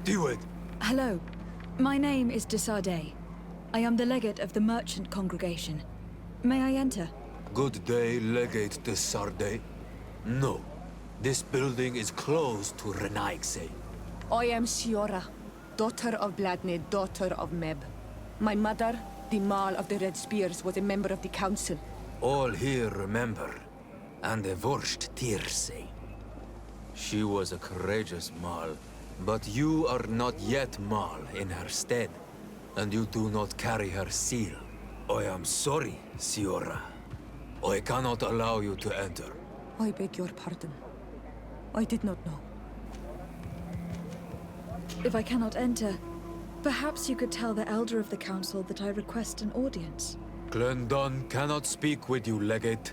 Do it! Hello. My name is Desardet. I am the legate of the merchant congregation. May I enter? Good day, Legate de Sardet. No. This building is closed to Renaigse. I am Siora, daughter of Bladnid, daughter of Meb. My mother, the Mall of the Red Spears, was a member of the council. All here remember, and the Vorst Tirse. She was a courageous Mall, but you are not yet Mall in her stead, and you do not carry her seal. I am sorry, Siora. I cannot allow you to enter. I beg your pardon. I did not know. If I cannot enter, perhaps you could tell the elder of the council that I request an audience. Glendon cannot speak with you, Legate.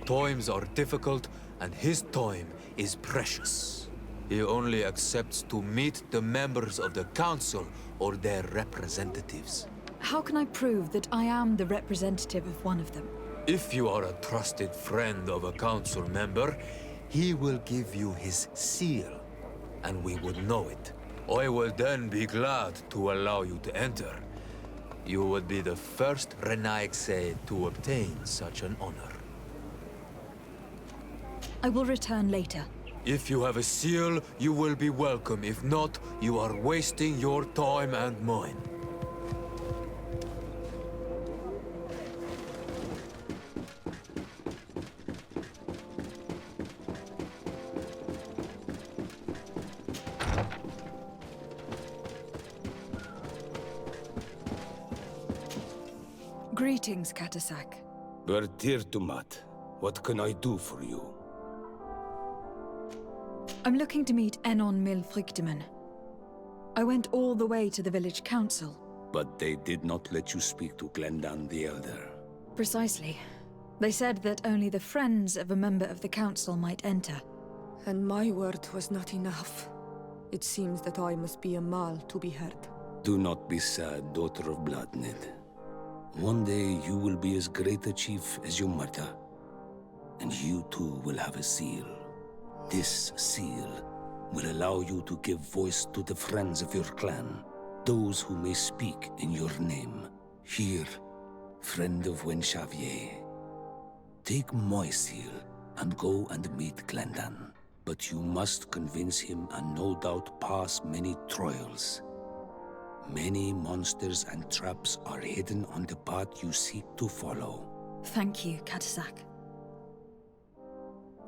Times are difficult, and his time is precious. He only accepts to meet the members of the council or their representatives. How can I prove that I am the representative of one of them? If you are a trusted friend of a council member, he will give you his seal, and we would know it. I will then be glad to allow you to enter. You would be the first Renaigse to obtain such an honor. I will return later. If you have a seal, you will be welcome. If not, you are wasting your time and mine. Greetings, Katasak. Bertirtumat, what can I do for you? I'm looking to meet Enon Milfrictiman. I went all the way to the village council. But they did not let you speak to Glendan the Elder. Precisely. They said that only the friends of a member of the council might enter. And my word was not enough. It seems that I must be a Mal to be heard. Do not be sad, daughter of Bladnid. One day you will be as great a chief as your mother. And you too will have a seal. This seal will allow you to give voice to the friends of your clan, those who may speak in your name. Here, friend of Wenxavier, take my seal and go and meet Glendan. But you must convince him and no doubt pass many trials. Many monsters and traps are hidden on the path you seek to follow. Thank you, Katasak.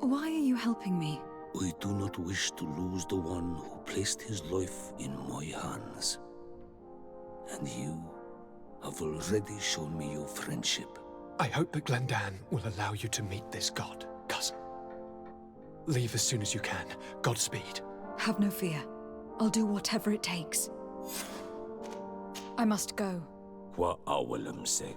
Why are you helping me? I do not wish to lose the one who placed his life in my hands. And you have already shown me your friendship. I hope that Glendan will allow you to meet this god, cousin. Leave as soon as you can. Godspeed. Have no fear. I'll do whatever it takes. I must go. Wa awalam seg.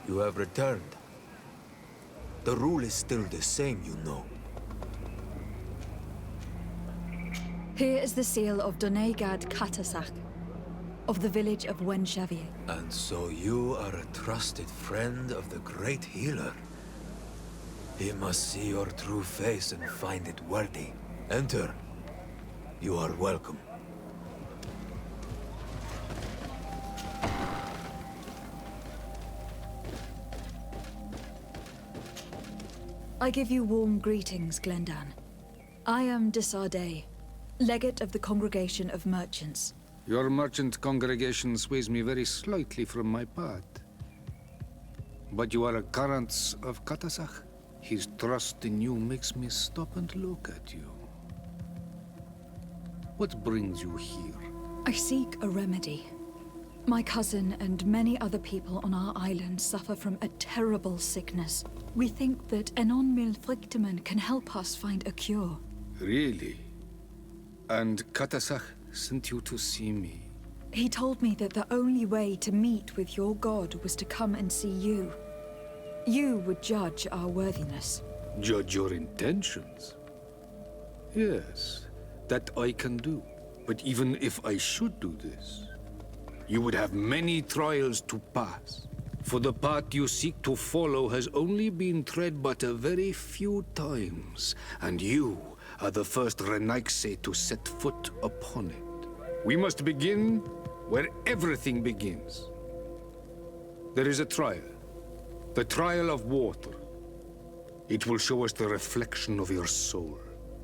You have returned. The rule is still the same, you know. Here is the seal of Donegad Katasak, of the village of Wenxavier. And so you are a trusted friend of the great healer. He must see your true face and find it worthy. Enter. You are welcome. I give you warm greetings, Glendan. I am Desardet, legate of the Congregation of Merchants. Your merchant congregation sways me very slightly from my path. But you are a current of Katasak. His trust in you makes me stop and look at you. What brings you here? I seek a remedy. My cousin and many other people on our island suffer from a terrible sickness. We think that Enon Milfrictiman can help us find a cure. Really? And Katasak sent you to see me? He told me that the only way to meet with your god was to come and see you. You would judge our worthiness. Judge your intentions? Yes, that I can do. But even if I should do this, you would have many trials to pass. For the path you seek to follow has only been tread but a very few times, and you are the first Renaigse to set foot upon it. We must begin where everything begins. There is a trial. The trial of water. It will show us the reflection of your soul.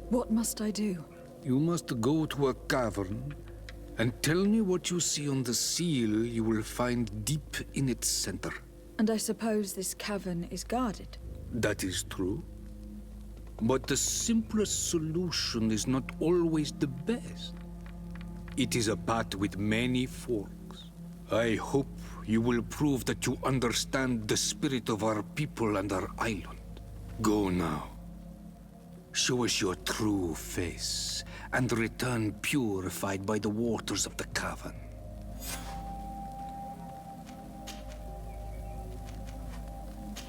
What must I do? You must go to a cavern and tell me what you see on the seal you will find deep in its center. And I suppose this cavern is guarded. That is true. But the simplest solution is not always the best. It is a path with many forks. I hope you will prove that you understand the spirit of our people and our island. Go now. Show us your true face, and return purified by the waters of the cavern.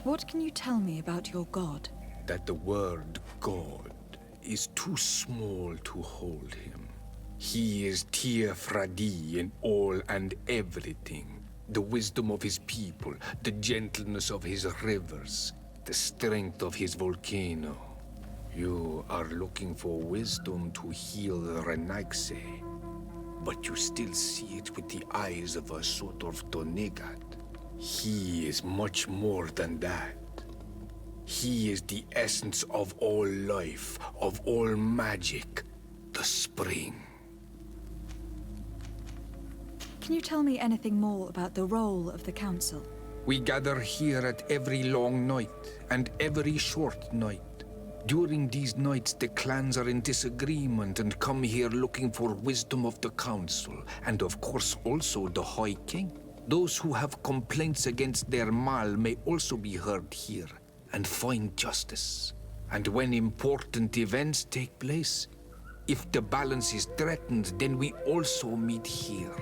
What can you tell me about your god? That the word God is too small to hold him. He is Tir Fradi in all and everything. The wisdom of his people, the gentleness of his rivers, the strength of his volcano. You are looking for wisdom to heal the Renaigse, but you still see it with the eyes of a sort of Donegat. He is much more than that. He is the essence of all life, of all magic, the spring. Can you tell me anything more about the role of the council? We gather here at every long night and every short night. During these nights, the clans are in disagreement and come here looking for wisdom of the council, and of course also the High King. Those who have complaints against their Mal may also be heard here and find justice. And when important events take place, if the balance is threatened, then we also meet here,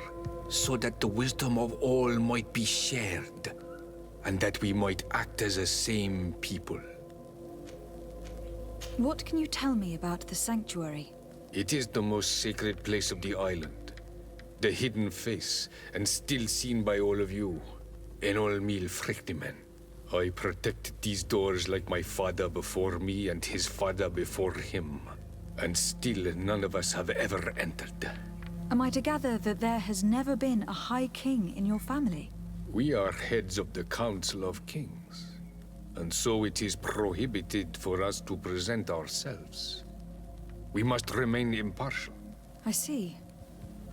so that the wisdom of all might be shared, and that we might act as a same people. What can you tell me about the sanctuary? It is the most sacred place of the island. The hidden face, and still seen by all of you. Enol Mil Frictimen. I protected these doors like my father before me and his father before him. And still none of us have ever entered. Am I to gather that there has never been a High King in your family? We are heads of the Council of Kings. And so it is prohibited for us to present ourselves. We must remain impartial. I see.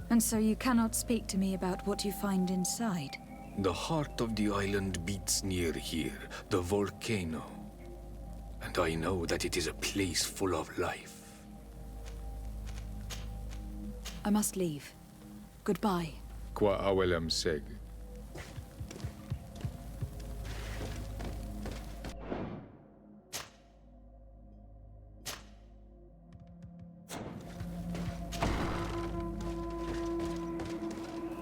And so you cannot speak to me about what you find inside? The heart of the island beats near here, the volcano. And I know that it is a place full of life. I must leave. Goodbye. Qua awelam seg.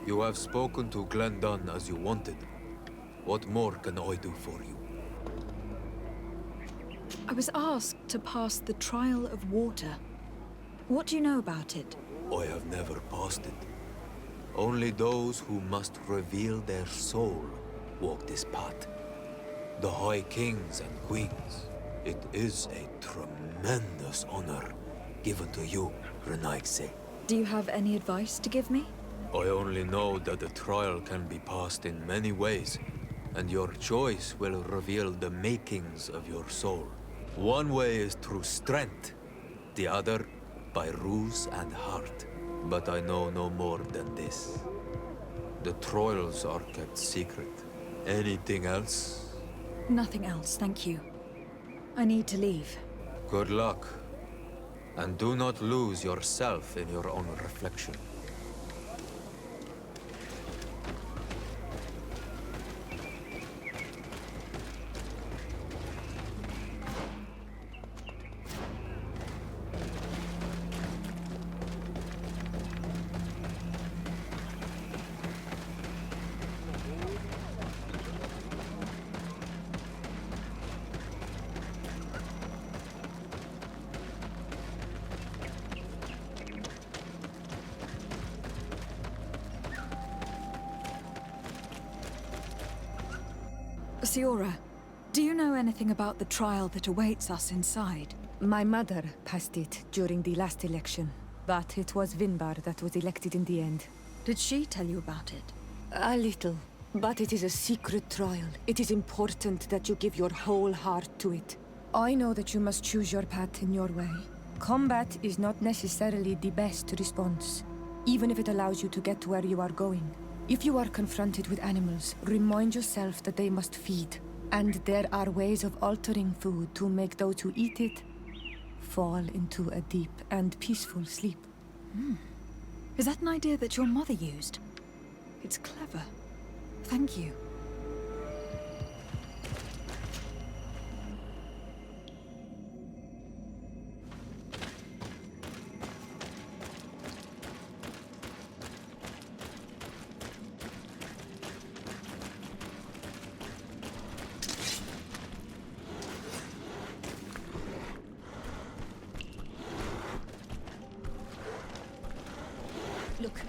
You have spoken to Glendon as you wanted. What more can I do for you? I was asked to pass the trial of water. What do you know about it? I have never passed it. Only those who must reveal their soul walk this path. The High Kings and Queens. It is a tremendous honor given to you, Renaigse. Do you have any advice to give me? I only know that the trial can be passed in many ways, and your choice will reveal the makings of your soul. One way is through strength, the other by ruse and heart. But I know no more than this. The trials are kept secret. Anything else? Nothing else, thank you. I need to leave. Good luck. And do not lose yourself in your own reflection. Siora, do you know anything about the trial that awaits us inside? My mother passed it during the last election, but it was Vindbar that was elected in the end. Did she tell you about it? A little, but it is a secret trial. It is important that you give your whole heart to it. I know that you must choose your path in your way. Combat is not necessarily the best response, even if it allows you to get to where you are going. If you are confronted with animals, remind yourself that they must feed, and there are ways of altering food to make those who eat it fall into a deep and peaceful sleep. Is that an idea that your mother used? It's clever. Thank you. Look,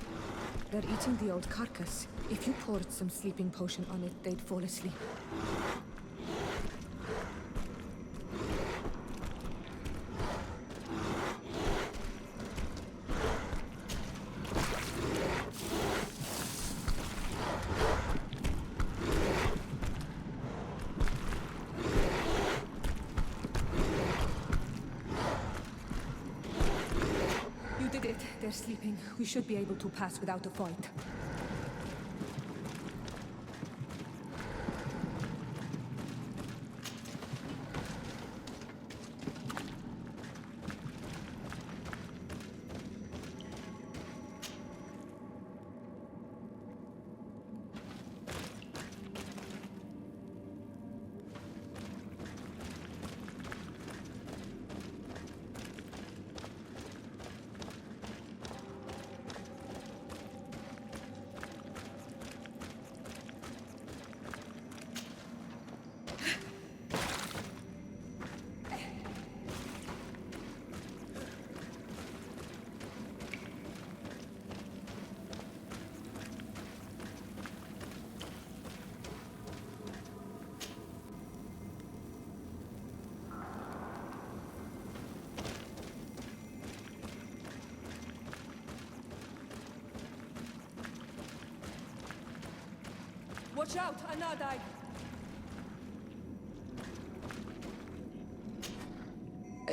they're eating the old carcass. If you poured some sleeping potion on it, they'd fall asleep. You did it. They're sleeping. We should be able to pass without a fight. Watch out, Anadai!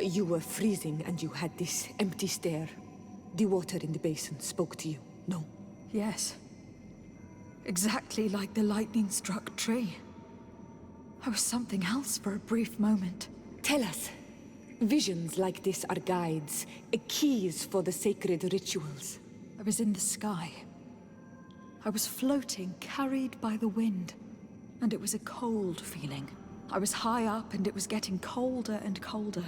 You were freezing and you had this empty stare. The water in the basin spoke to you, no? Yes. Exactly like the lightning-struck tree. I was something else for a brief moment. Tell us. Visions like this are guides, keys for the sacred rituals. I was in the sky. I was floating, carried by the wind. And it was a cold feeling. I was high up and it was getting colder and colder.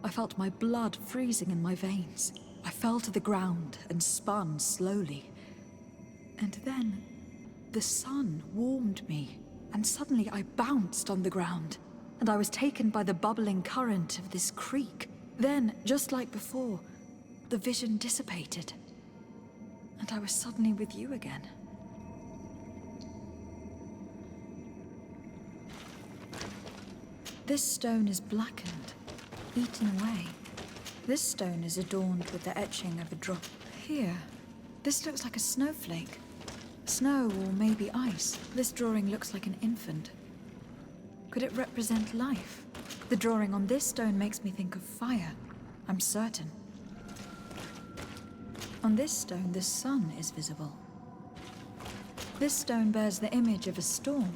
I felt my blood freezing in my veins. I fell to the ground and spun slowly. And then, the sun warmed me, and suddenly I bounced on the ground. And I was taken by the bubbling current of this creek. Then, just like before, the vision dissipated. And I was suddenly with you again. This stone is blackened, eaten away. This stone is adorned with the etching of a drop. Here, this looks like a snowflake. Snow or maybe ice. This drawing looks like an infant. Could it represent life? The drawing on this stone makes me think of fire. I'm certain. On this stone, the sun is visible. This stone bears the image of a storm.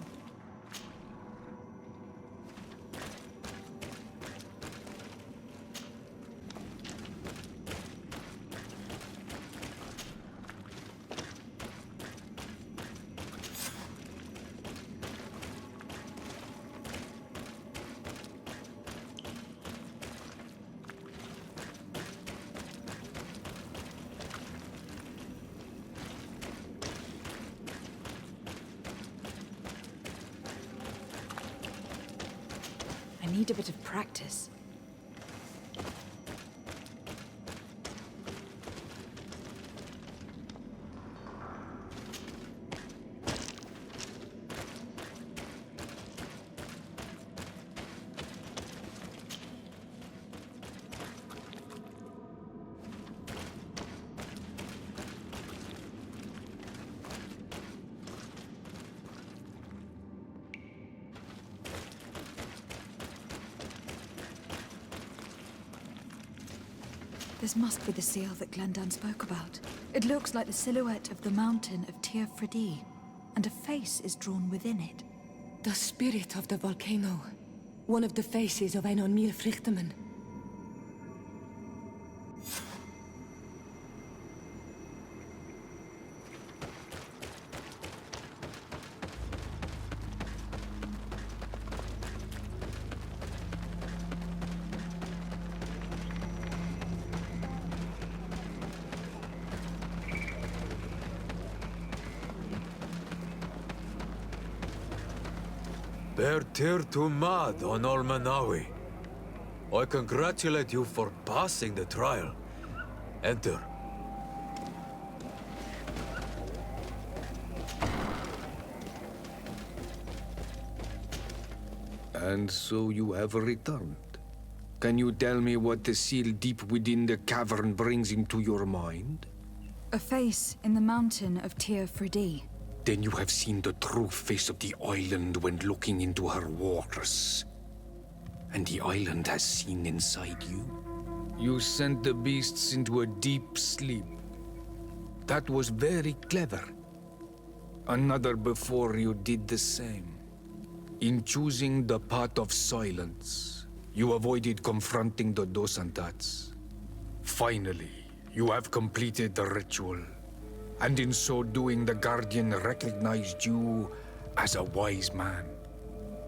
I need a bit of practice. This must be the seal that Glendan spoke about. It looks like the silhouette of the mountain of Tir Fredi, and a face is drawn within it. The spirit of the volcano. One of the faces of Einon Mil Frichtemann. Bear tir to mad on Olmanawi. I congratulate you for passing the trial. Enter. And so you have returned. Can you tell me what the seal deep within the cavern brings into your mind? A face in the mountain of Tir Fredi. Then you have seen the true face of the island when looking into her waters. And the island has seen inside you. You sent the beasts into a deep sleep. That was very clever. Another before you did the same. In choosing the path of silence, you avoided confronting the Dosantats. Finally, you have completed the ritual. And in so doing, the Guardian recognized you as a wise man.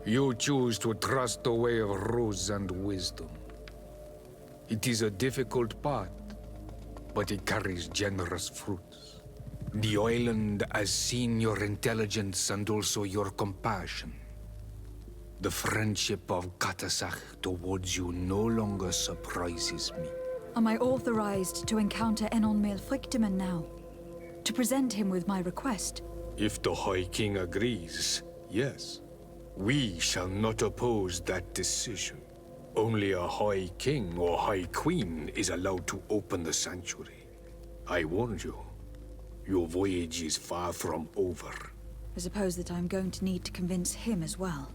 You choose to trust the way of ruse and wisdom. It is a difficult path, but it carries generous fruits. The island has seen your intelligence and also your compassion. The friendship of Katasach towards you no longer surprises me. Am I authorized to encounter Einon Mil Frichtemann now? To present him with my request? If the High King agrees, yes. We shall not oppose that decision. Only a High King or High Queen is allowed to open the sanctuary. I warned you. Your voyage is far from over. I suppose that I'm going to need to convince him as well.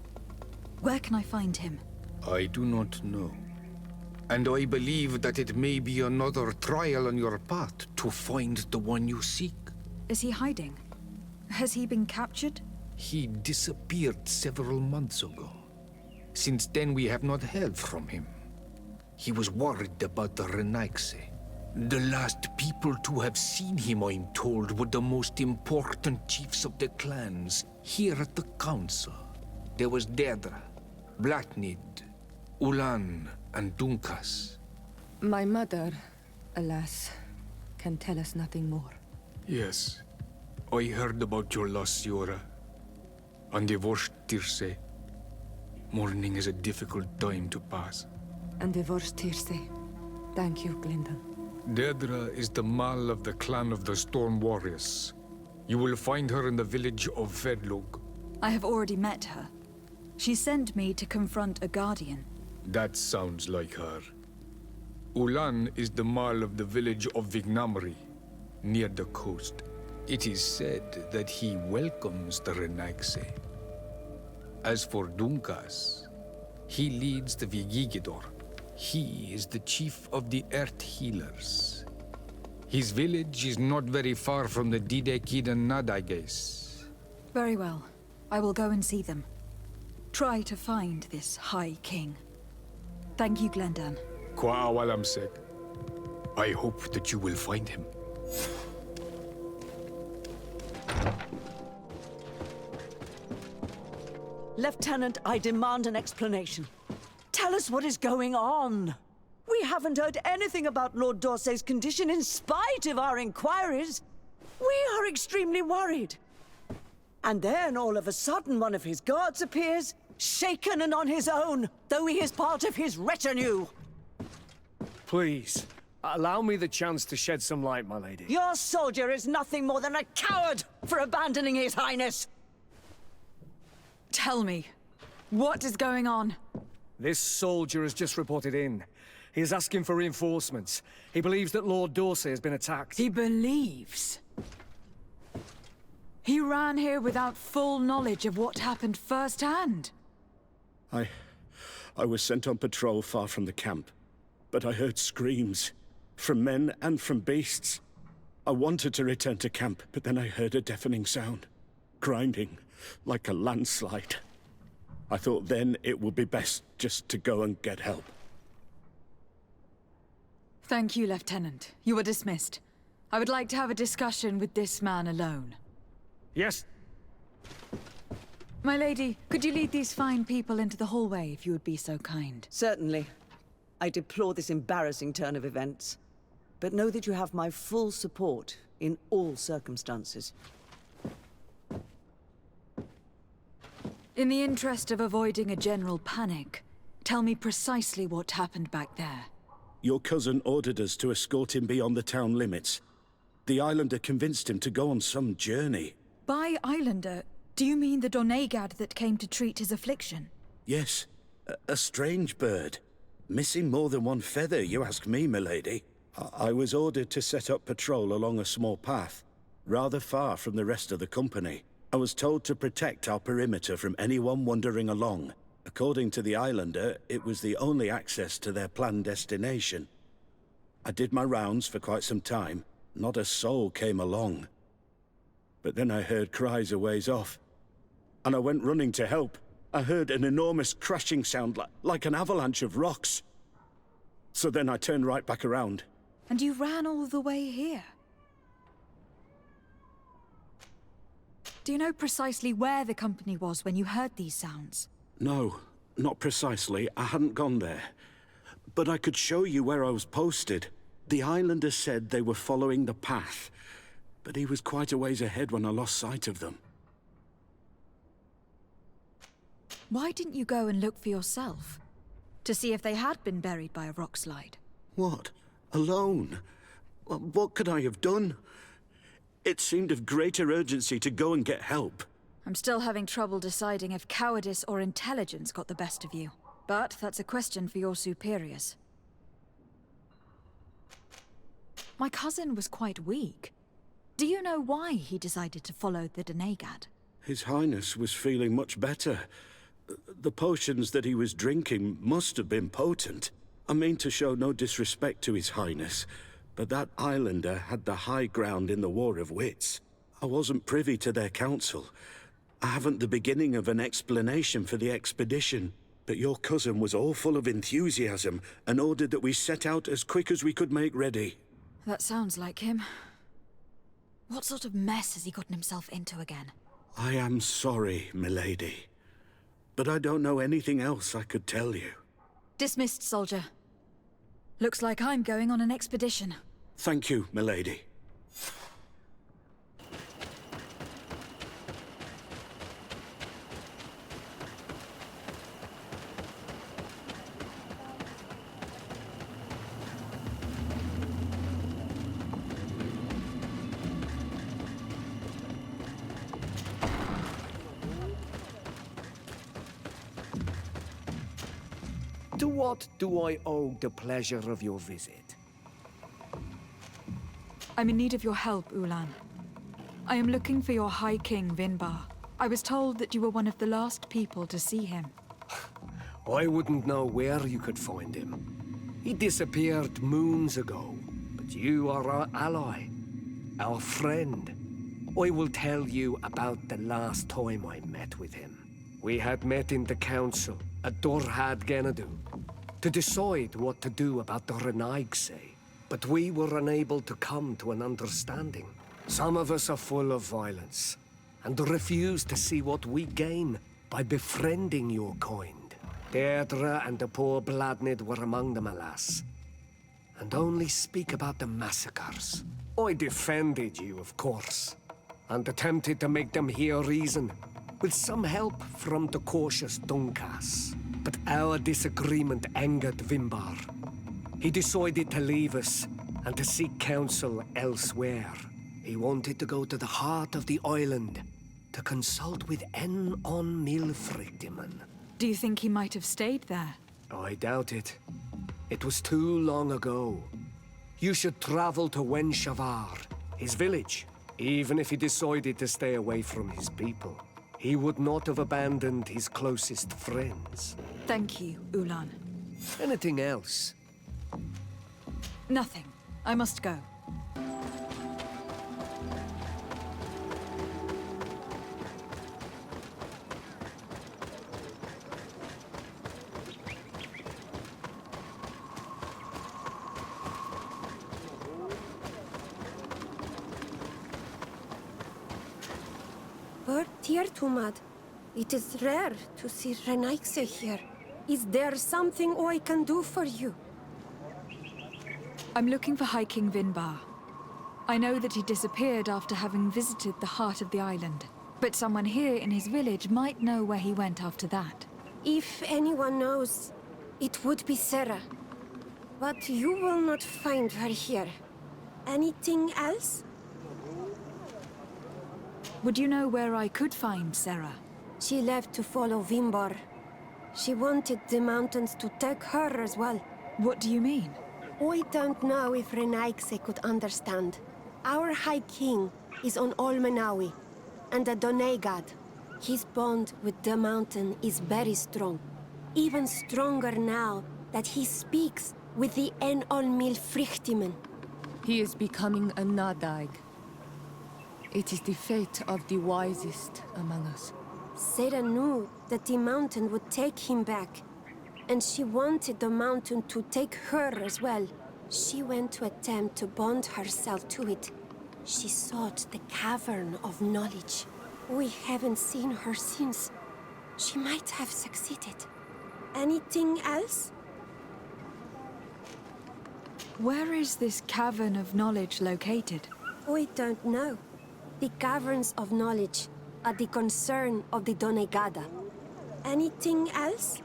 Where can I find him? I do not know. And I believe that it may be another trial on your path to find the one you seek. Is he hiding? Has he been captured? He disappeared several months ago. Since then, we have not heard from him. He was worried about the Renaigse. The last people to have seen him, I'm told, were the most important chiefs of the clans here at the council. There was Deirdre, Blatnid, Ulan, and Dunkas. My mother, alas, can tell us nothing more. Yes, I heard about your loss, Siora. And divorced Tirse. Mourning is a difficult time to pass. And divorced Tirse. Thank you, Glendan. Deirdre is the Mal of the clan of the Storm Warriors. You will find her in the village of Vedlog. I have already met her. She sent me to confront a guardian. That sounds like her. Ulan is the Mal of the village of Vignamri, near the coast. It is said that he welcomes the Renaigse. As for Dunkas, he leads the Vigigidor. He is the chief of the Earth Healers. His village is not very far from the Didekid and Nadages. Very well. I will go and see them. Try to find this High King. Thank you, Glendan. Kwa'awalamsek. I hope that you will find him. Lieutenant, I demand an explanation. Tell us what is going on. We haven't heard anything about Lord Dorsey's condition in spite of our inquiries. We are extremely worried. And then all of a sudden one of his guards appears, shaken and on his own, though he is part of his retinue. Please, allow me the chance to shed some light, my lady. Your soldier is nothing more than a coward for abandoning his highness. Tell me, what is going on? This soldier has just reported in. He is asking for reinforcements. He believes that Lord Dorsey has been attacked. He believes. He ran here without full knowledge of what happened firsthand. I was sent on patrol far from the camp, but I heard screams. from men and from beasts. I wanted to return to camp, but then I heard a deafening sound, grinding like a landslide. I thought then it would be best just to go and get help. Thank you, Lieutenant. You are dismissed. I would like to have a discussion with this man alone. Yes? My lady, could you lead these fine people into the hallway if you would be so kind? Certainly. I deplore this embarrassing turn of events. But know that you have my full support in all circumstances. In the interest of avoiding a general panic, tell me precisely what happened back there. Your cousin ordered us to escort him beyond the town limits. The islander convinced him to go on some journey. By islander, do you mean the Donegad that came to treat his affliction? Yes, a strange bird. Missing more than one feather, you ask me, milady. I was ordered to set up patrol along a small path, rather far from the rest of the company. I was told to protect our perimeter from anyone wandering along. According to the islander, it was the only access to their planned destination. I did my rounds for quite some time. Not a soul came along. But then I heard cries a ways off, and I went running to help. I heard an enormous crashing sound like an avalanche of rocks. So then I turned right back around. And you ran all the way here? Do you know precisely where the company was when you heard these sounds? No, not precisely. I hadn't gone there. But I could show you where I was posted. The islander said they were following the path, but he was quite a ways ahead when I lost sight of them. Why didn't you go and look for yourself? To see if they had been buried by a rock slide? What? Alone? What could I have done? It seemed of greater urgency to go and get help. I'm still having trouble deciding if cowardice or intelligence got the best of you. But that's a question for your superiors. My cousin was quite weak. Do you know why he decided to follow the Donegad? His Highness was feeling much better. The potions that he was drinking must have been potent. I mean to show no disrespect to His Highness, but that islander had the high ground in the War of Wits. I wasn't privy to their counsel. I haven't the beginning of an explanation for the expedition, but your cousin was all full of enthusiasm and ordered that we set out as quick as we could make ready. That sounds like him. What sort of mess has he gotten himself into again? I am sorry, milady, but I don't know anything else I could tell you. Dismissed, soldier. Looks like I'm going on an expedition. Thank you, milady. To what do I owe the pleasure of your visit? I'm in need of your help, Ulan. I am looking for your High King, Vindbar. I was told that you were one of the last people to see him. I wouldn't know where you could find him. He disappeared moons ago, but you are our ally, our friend. I will tell you about the last time I met with him. We had met in the council at Dorhad Genadu to decide what to do about the Renaigse, but we were unable to come to an understanding. Some of us are full of violence and refuse to see what we gain by befriending your kind. Deirdre and the poor Bladnid were among them, alas, and only speak about the massacres. I defended you, of course, and attempted to make them hear reason, with some help from the cautious Dunkas. But our disagreement angered Vimbar. He decided to leave us and to seek counsel elsewhere. He wanted to go to the heart of the island to consult with on Milfrictiman. Do you think he might have stayed there? I doubt it. It was too long ago. You should travel to Wenshavar, his village. Even if he decided to stay away from his people, he would not have abandoned his closest friends. Thank you, Ulan. Anything else? Nothing. I must go. Dear Tumad, it is rare to see Renaikse here. Is there something I can do for you? I'm looking for High King Vindbar. I know that he disappeared after having visited the heart of the island, but someone here in his village might know where he went after that. If anyone knows, it would be Sarah. But you will not find her here. Anything else? Would you know where I could find Sarah? She left to follow Vindbarra. She wanted the mountains to take her as well. What do you mean? I don't know if Renaikse could understand. Our High King is on Olmenawi, and a Donegad. His bond with the mountain is very strong. Even stronger now that he speaks with the Enolmil Frichtimen. He is becoming a Nadaig. It is the fate of the wisest among us. Sarah knew that the mountain would take him back, and she wanted the mountain to take her as well. She went to attempt to bond herself to it. She sought the cavern of knowledge. We haven't seen her since. She might have succeeded. Anything else? Where is this cavern of knowledge located? I don't know. The caverns of knowledge are the concern of the Donegada. Anything else?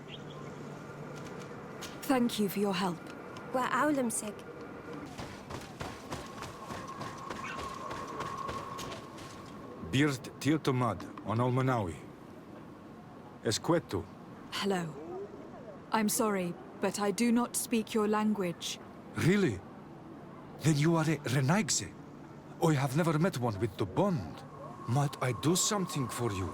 Thank you for your help. Wa aulemseg. Birt Tirtomad on Almanawi. Esquetu. Hello. I'm sorry, but I do not speak your language. Really? Then you are a Renaigse. I have never met one with the bond. Might I do something for you?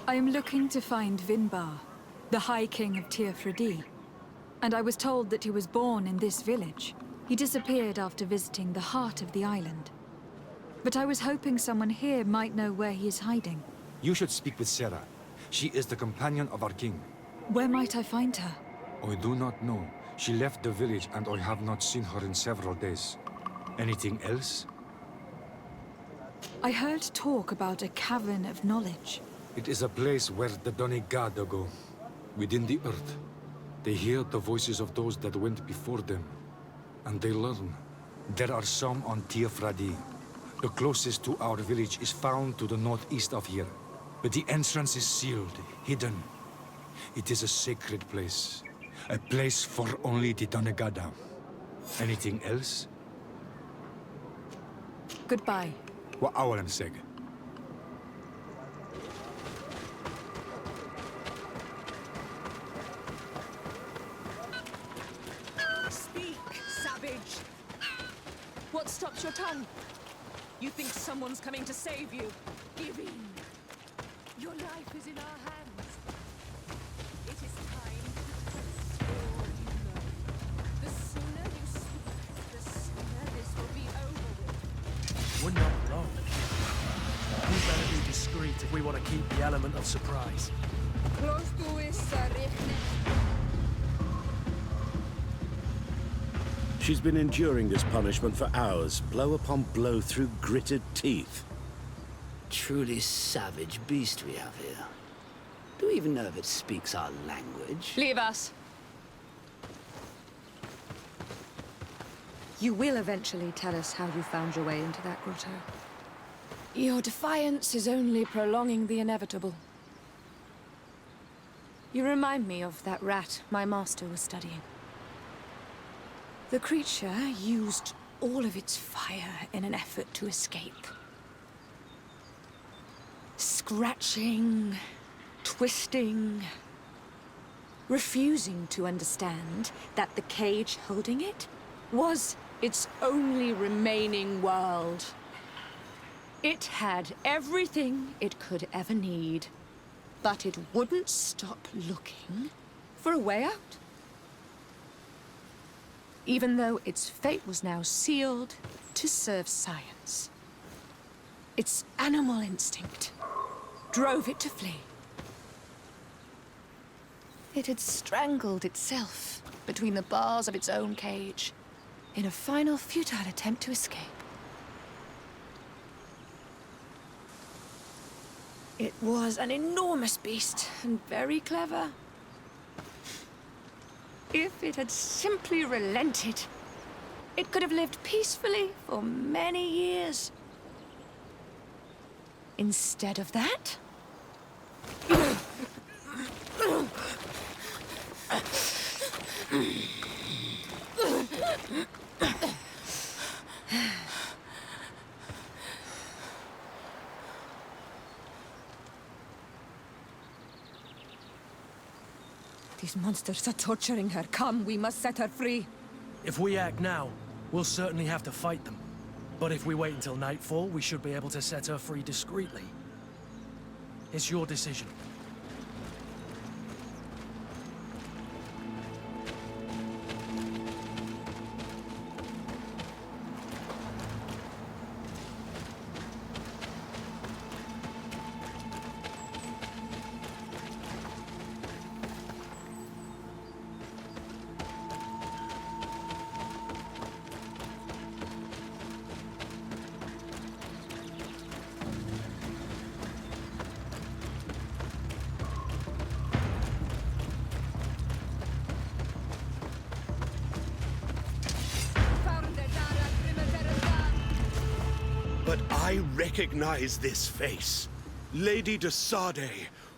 I am looking to find Vindbarra, the High King of Tirfredi. And I was told that he was born in this village. He disappeared after visiting the heart of the island. But I was hoping someone here might know where he is hiding. You should speak with Sarah. She is the companion of our king. Where might I find her? I do not know. She left the village and I have not seen her in several days. Anything else? I heard talk about a cavern of knowledge. It is a place where the Donegada go. Within the earth. They hear the voices of those that went before them. And they learn. There are some on Tirfredi. The closest to our village is found to the northeast of here. But the entrance is sealed, hidden. It is a sacred place. A place for only the Donegada. Anything else? Goodbye. Wa awalem seg. Speak, savage! What stops your tongue? You think someone's coming to save you? Give in. Your life is in our hands. It is time to tell us all you know. The sooner you speak, the sooner this will be over with. We're not wrong. We better be discreet if we want to keep the element of surprise. Close to is She's been enduring this punishment for hours, blow upon blow through gritted teeth. Truly savage beast we have here. Do we even know if it speaks our language? Leave us. You will eventually tell us how you found your way into that grotto. Your defiance is only prolonging the inevitable. You remind me of that rat my master was studying. The creature used all of its fire in an effort to escape. Scratching, twisting, refusing to understand that the cage holding it was its only remaining world. It had everything it could ever need, but it wouldn't stop looking for a way out. even though its fate was now sealed to serve science. Its animal instinct drove it to flee. It had strangled itself between the bars of its own cage in a final futile attempt to escape. It was an enormous beast and very clever. If it had simply relented, it could have lived peacefully for many years. Instead of that, these monsters are torturing her. Come, we must set her free. If we act now, we'll certainly have to fight them. But if we wait until nightfall, we should be able to set her free discreetly. It's your decision. But I recognize this face. Lady de Sade,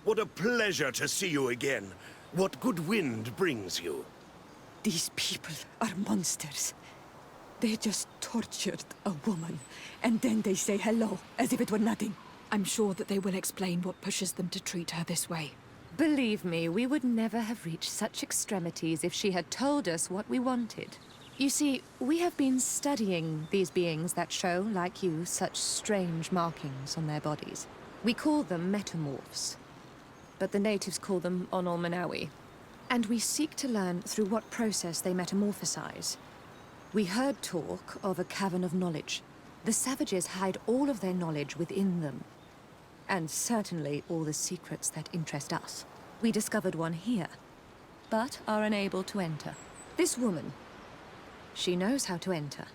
what a pleasure to see you again. What good wind brings you? These people are monsters. They just tortured a woman, and then they say hello, as if it were nothing. I'm sure that they will explain what pushes them to treat her this way. Believe me, we would never have reached such extremities if she had told us what we wanted. You see, we have been studying these beings that show, like you, such strange markings on their bodies. We call them metamorphs, but the natives call them onolmanawi. And we seek to learn through what process they metamorphosize. We heard talk of a cavern of knowledge. The savages hide all of their knowledge within them. And certainly all the secrets that interest us. We discovered one here, but are unable to enter. This woman, she knows how to enter.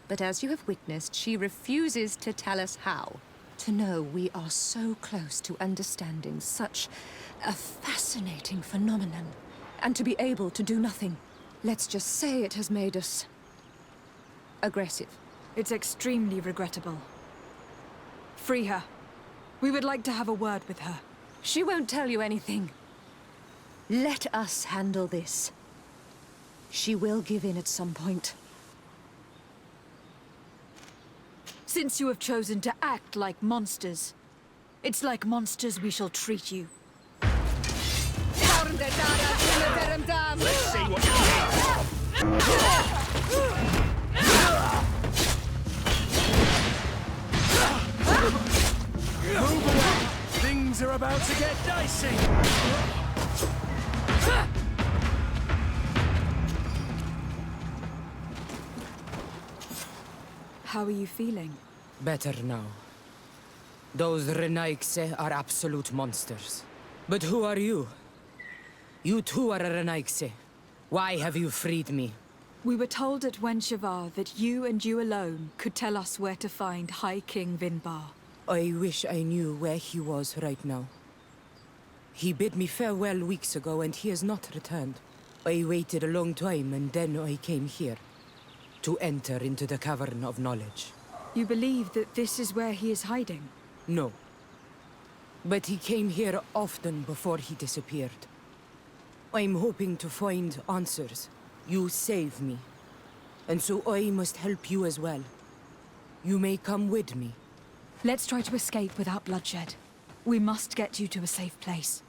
But as you have witnessed, she refuses to tell us how. To know we are so close to understanding such a fascinating phenomenon, and to be able to do nothing. Let's just say it has made us aggressive. It's extremely regrettable. Free her. We would like to have a word with her. She won't tell you anything. Let us handle this. She will give in at some point. Since you have chosen to act like monsters, it's like monsters we shall treat you. Let's see what you can. Move away! Things are about to get dicey! How are you feeling? Better now. Those Renaigse are absolute monsters. But who are you? You too are a Renaigse. Why have you freed me? We were told at Wenshavar that you and you alone could tell us where to find High King Vindbar. I wish I knew where he was right now. He bid me farewell weeks ago and he has not returned. I waited a long time and then I came here. To enter into the Cavern of Knowledge. You believe that this is where he is hiding? No. But he came here often before he disappeared. I'm hoping to find answers. You saved me. And so I must help you as well. You may come with me. Let's try to escape without bloodshed. We must get you to a safe place.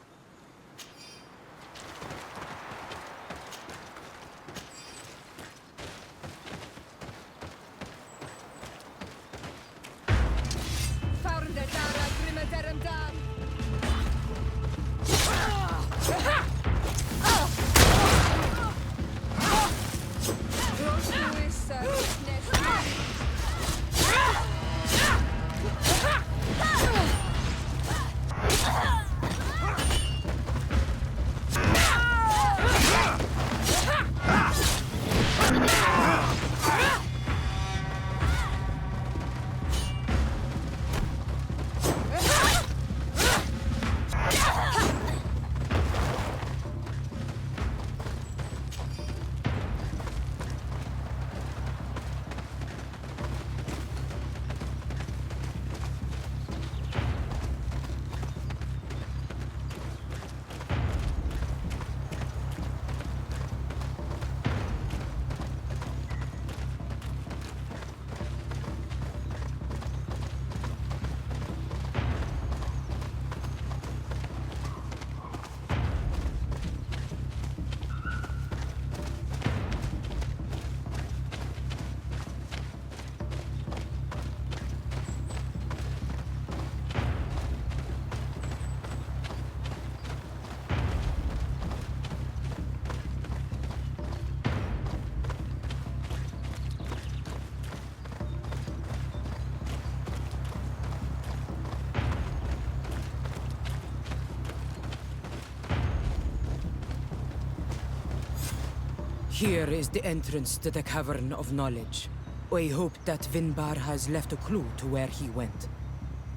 Here is the entrance to the Cavern of Knowledge. I hope that Vindbar has left a clue to where he went.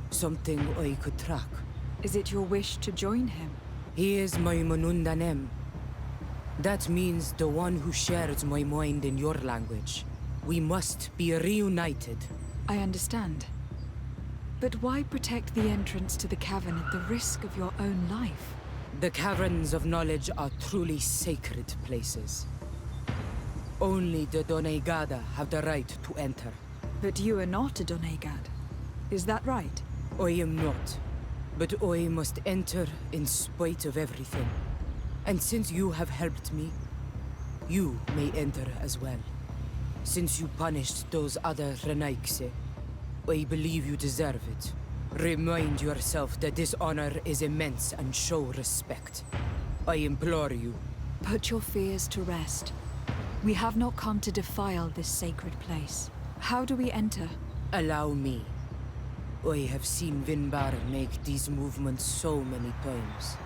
Something I could track. Is it your wish to join him? He is my Manundanem. That means the one who shares my mind in your language. We must be reunited. I understand. But why protect the entrance to the cavern at the risk of your own life? The Caverns of Knowledge are truly sacred places. Only the Doneigada have the right to enter. But you are not a Doneigad. Is that right? I am not. But I must enter in spite of everything. And since you have helped me, you may enter as well. Since you punished those other Renaikse, I believe you deserve it. Remind yourself that this honor is immense and show respect. I implore you. Put your fears to rest. We have not come to defile this sacred place. How do we enter? Allow me. I have seen Vindbar make these movements so many times.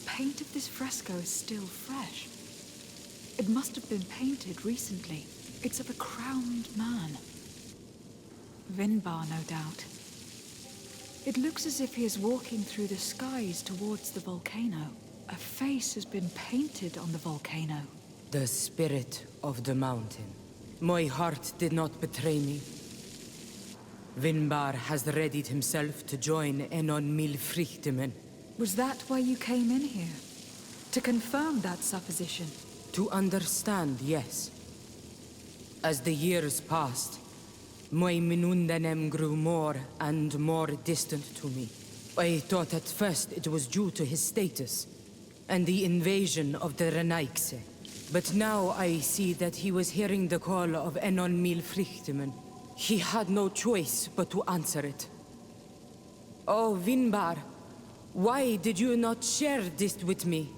The paint of this fresco is still fresh. It must have been painted recently. It's of a crowned man. Vindbar, no doubt. It looks as if he is walking through the skies towards the volcano. A face has been painted on the volcano. The spirit of the mountain. My heart did not betray me. Vindbar has readied himself to join Enon Milfrichtemen. Was that why you came in here? To confirm that supposition? To understand, yes. As the years passed, my Minundanem grew more and more distant to me. I thought at first it was due to his status and the invasion of the Renaikse. But now I see that he was hearing the call of Enon Milfrichtemen. He had no choice but to answer it. Oh, Vindbar, why did you not share this with me?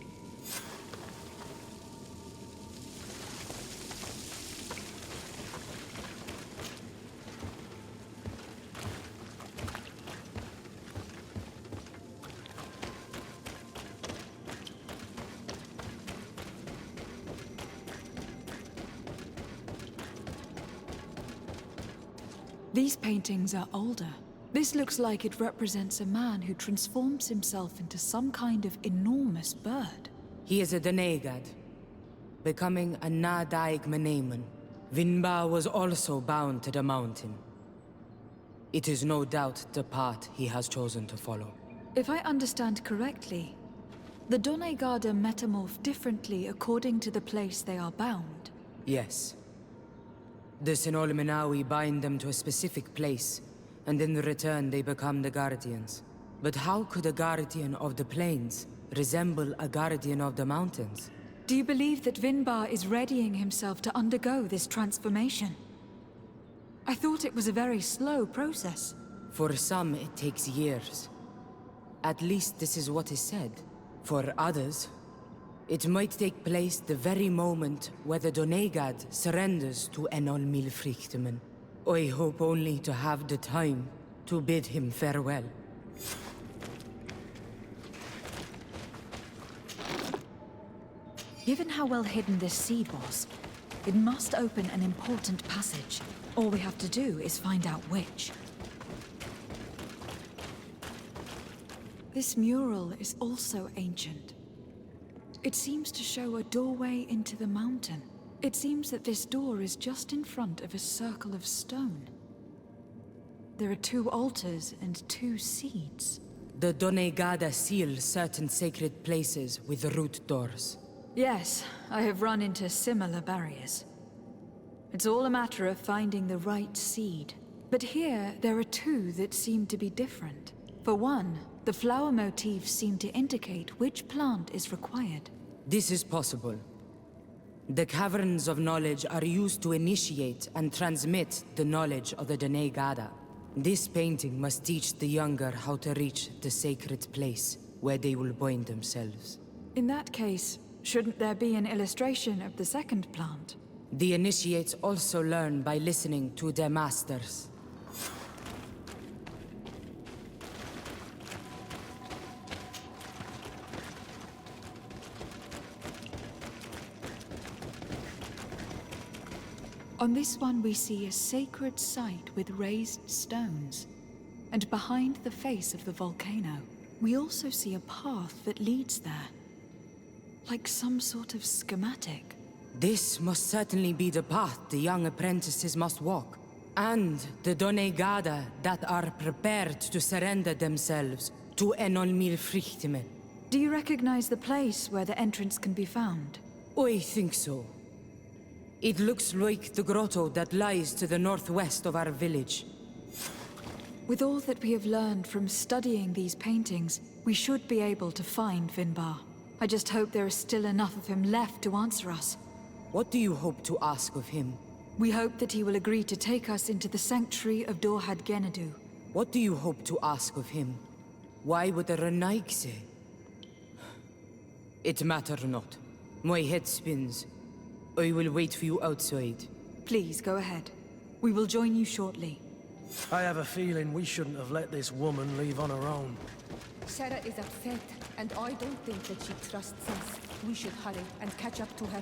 These paintings are older. This looks like it represents a man who transforms himself into some kind of enormous bird. He is a Doneigad, becoming a Nadaig Meneman. Vindbar was also bound to the mountain. It is no doubt the path he has chosen to follow. If I understand correctly, the Doneigada metamorph differently according to the place they are bound. Yes. The Sinolmenawi bind them to a specific place, and in return they become the Guardians. But how could a Guardian of the Plains resemble a Guardian of the Mountains? Do you believe that Vindbar is readying himself to undergo this transformation? I thought it was a very slow process. For some, it takes years. At least this is what is said. For others, it might take place the very moment where the Doneigad surrenders to Enol Milfrichtemen. I hope only to have the time to bid him farewell. Given how well hidden this seed was, it must open an important passage. All we have to do is find out which. This mural is also ancient. It seems to show a doorway into the mountain. It seems that this door is just in front of a circle of stone. There are 2 altars and 2 seeds. The Doneigada seal certain sacred places with root doors. Yes, I have run into similar barriers. It's all a matter of finding the right seed. But here, there are 2 that seem to be different. For one, the flower motifs seem to indicate which plant is required. This is possible. The Caverns of Knowledge are used to initiate and transmit the knowledge of the Doneigada. This painting must teach the younger how to reach the sacred place. where they will bind themselves. In that case, shouldn't there be an illustration of the second plant? The initiates also learn by listening to their masters. On this one we see a sacred site with raised stones. And behind the face of the volcano, we also see a path that leads there. Like some sort of schematic. This must certainly be the path the young apprentices must walk. And the Donegada that are prepared to surrender themselves to Enolmilfrichtimen. Do you recognize the place where the entrance can be found? I think so. It looks like the grotto that lies to the northwest of our village. With all that we have learned from studying these paintings, we should be able to find Vindbar. I just hope there is still enough of him left to answer us. What do you hope to ask of him? We hope that he will agree to take us into the sanctuary of Dorhad Genadu. What do you hope to ask of him? Why would the Renaik say? It matter not. My head spins. I will wait for you outside. Please, go ahead. We will join you shortly. I have a feeling we shouldn't have let this woman leave on her own. Sarah is upset, and I don't think that she trusts us. We should hurry and catch up to her.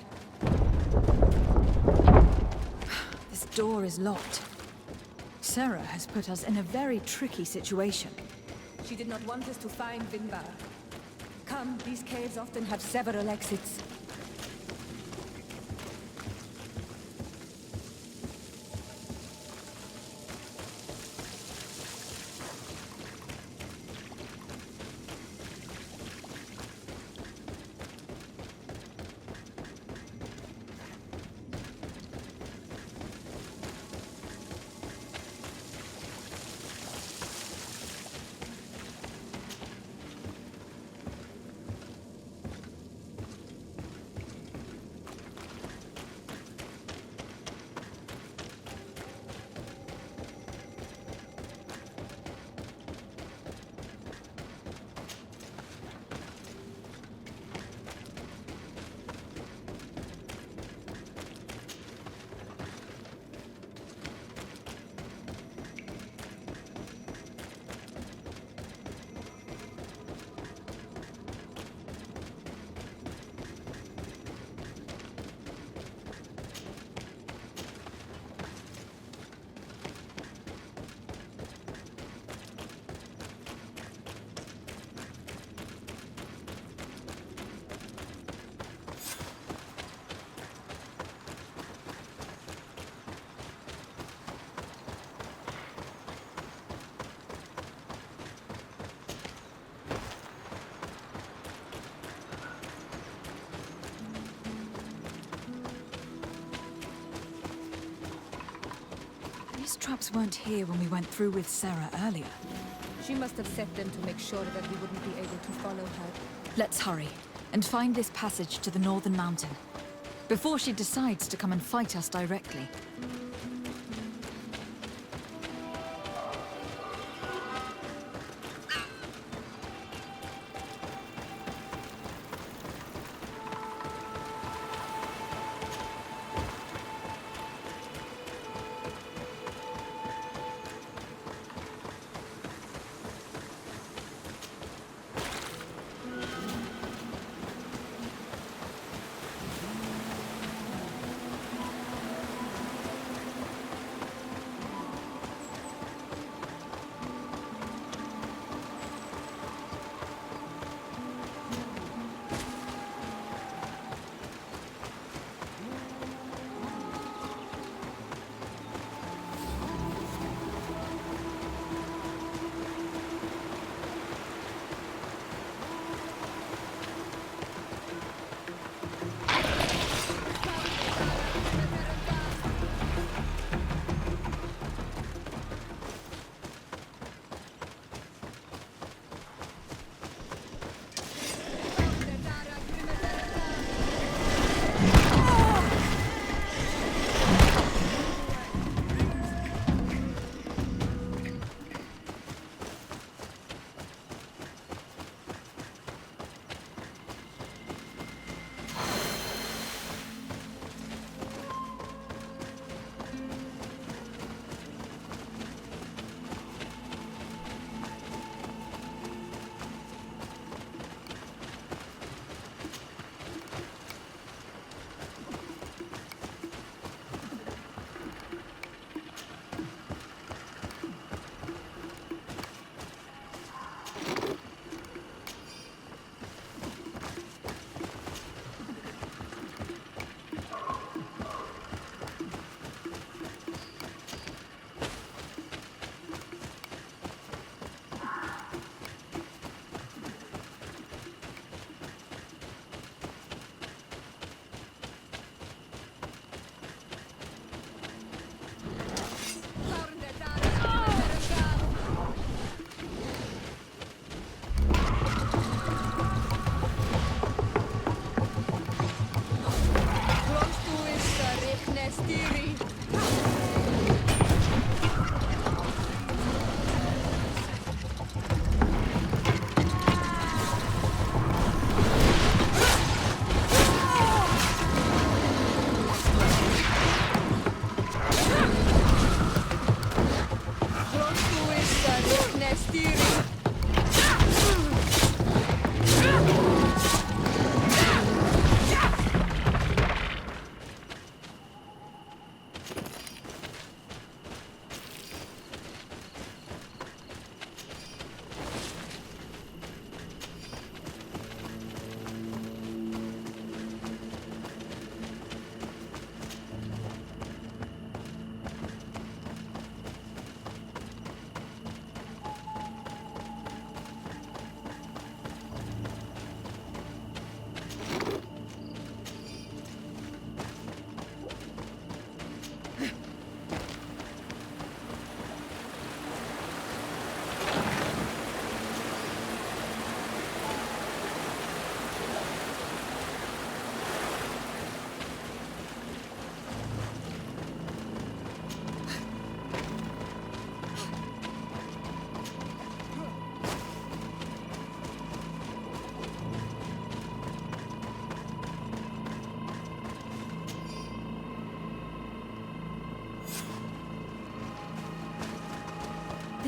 This door is locked. Sarah has put us in a very tricky situation. She did not want us to find Vindbar. Come, these caves often have several exits. These traps weren't here when we went through with Sarah earlier. She must have set them to make sure that we wouldn't be able to follow her. Let's hurry and find this passage to the northern mountain before she decides to come and fight us directly.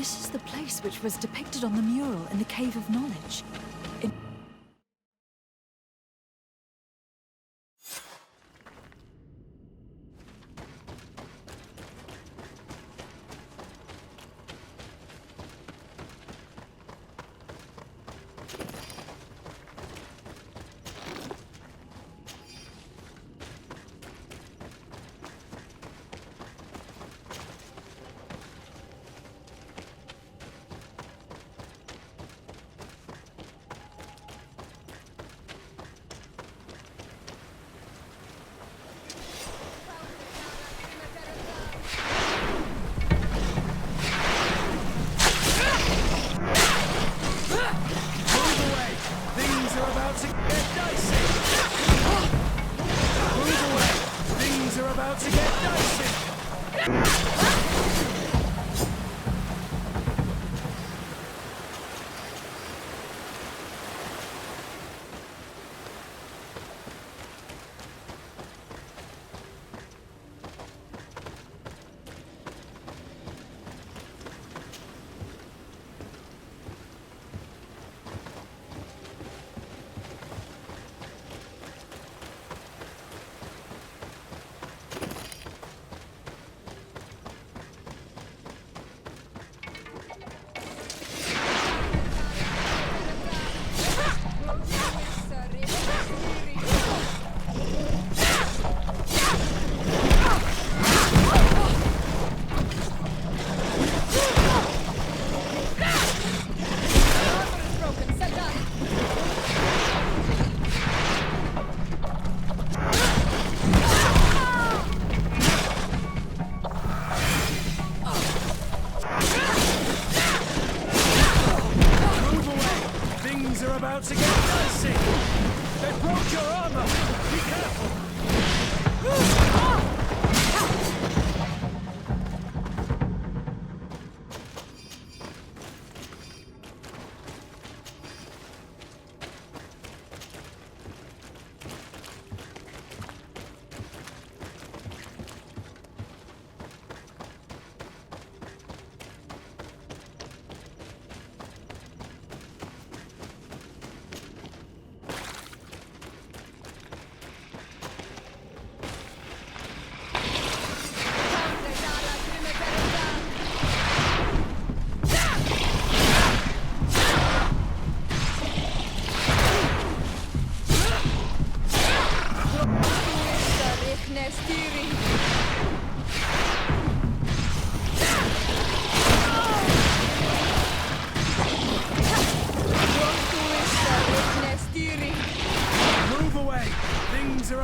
This is the place which was depicted on the mural in the Cave of Knowledge.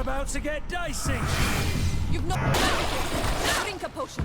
About to get dicey. You've not drink a potion.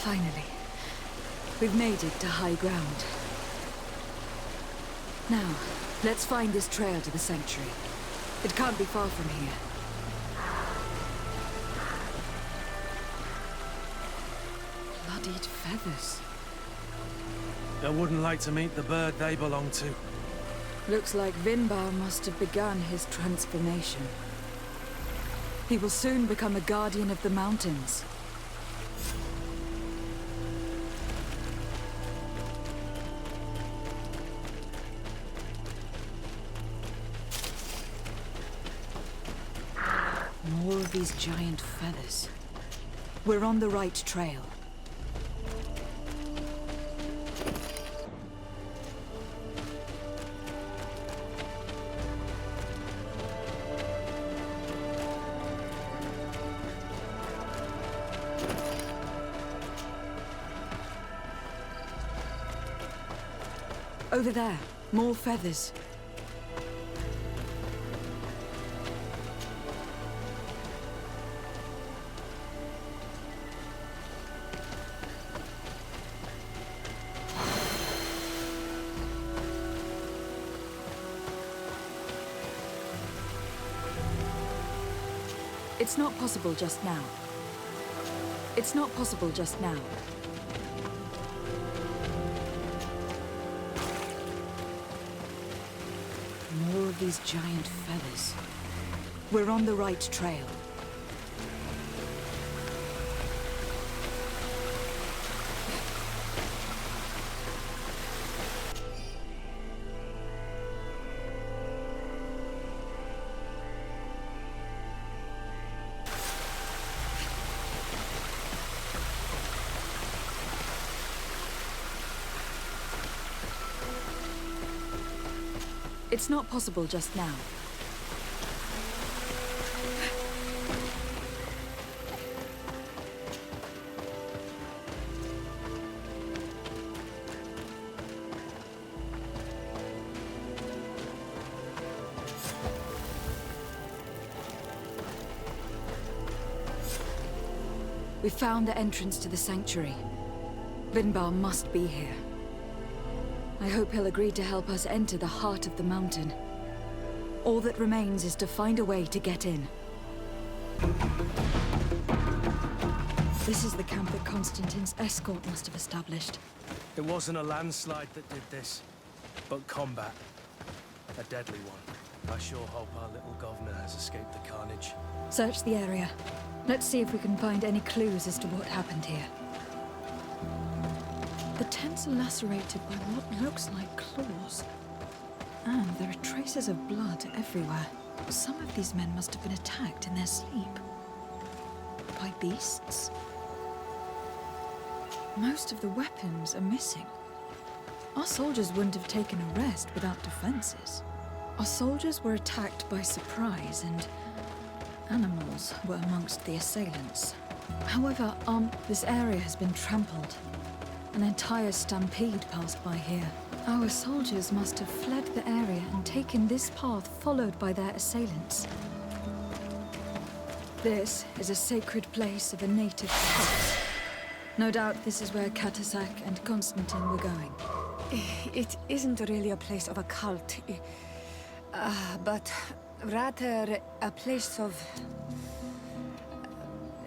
Finally, we've made it to high ground. Now, let's find this trail to the sanctuary. It can't be far from here. Bloodied feathers. I wouldn't like to meet the bird they belong to. Looks like Vindbarr must have begun his transformation. He will soon become a guardian of the mountains. More of these giant feathers. We're on the right trail. Over there, more feathers. It's not possible just now. It's not possible just now. More of these giant feathers. We're on the right trail. It's not possible just now. We found the entrance to the sanctuary. Vindbarra must be here. I hope he'll agree to help us enter the heart of the mountain. All that remains is to find a way to get in. This is the camp that Constantine's escort must have established. It wasn't a landslide that did this, but combat. A deadly one. I sure hope our little governor has escaped the carnage. Search the area. Let's see if we can find any clues as to what happened here. The tents are lacerated by what looks like claws. And there are traces of blood everywhere. Some of these men must have been attacked in their sleep. By beasts? Most of the weapons are missing. Our soldiers wouldn't have taken a rest without defenses. Our soldiers were attacked by surprise, and animals were amongst the assailants. However, this area has been trampled. An entire stampede passed by here. Our soldiers must have fled the area and taken this path followed by their assailants. This is a sacred place of a native cult. No doubt this is where Katasak and Constantine were going. It isn't really a place of a cult, but rather a place of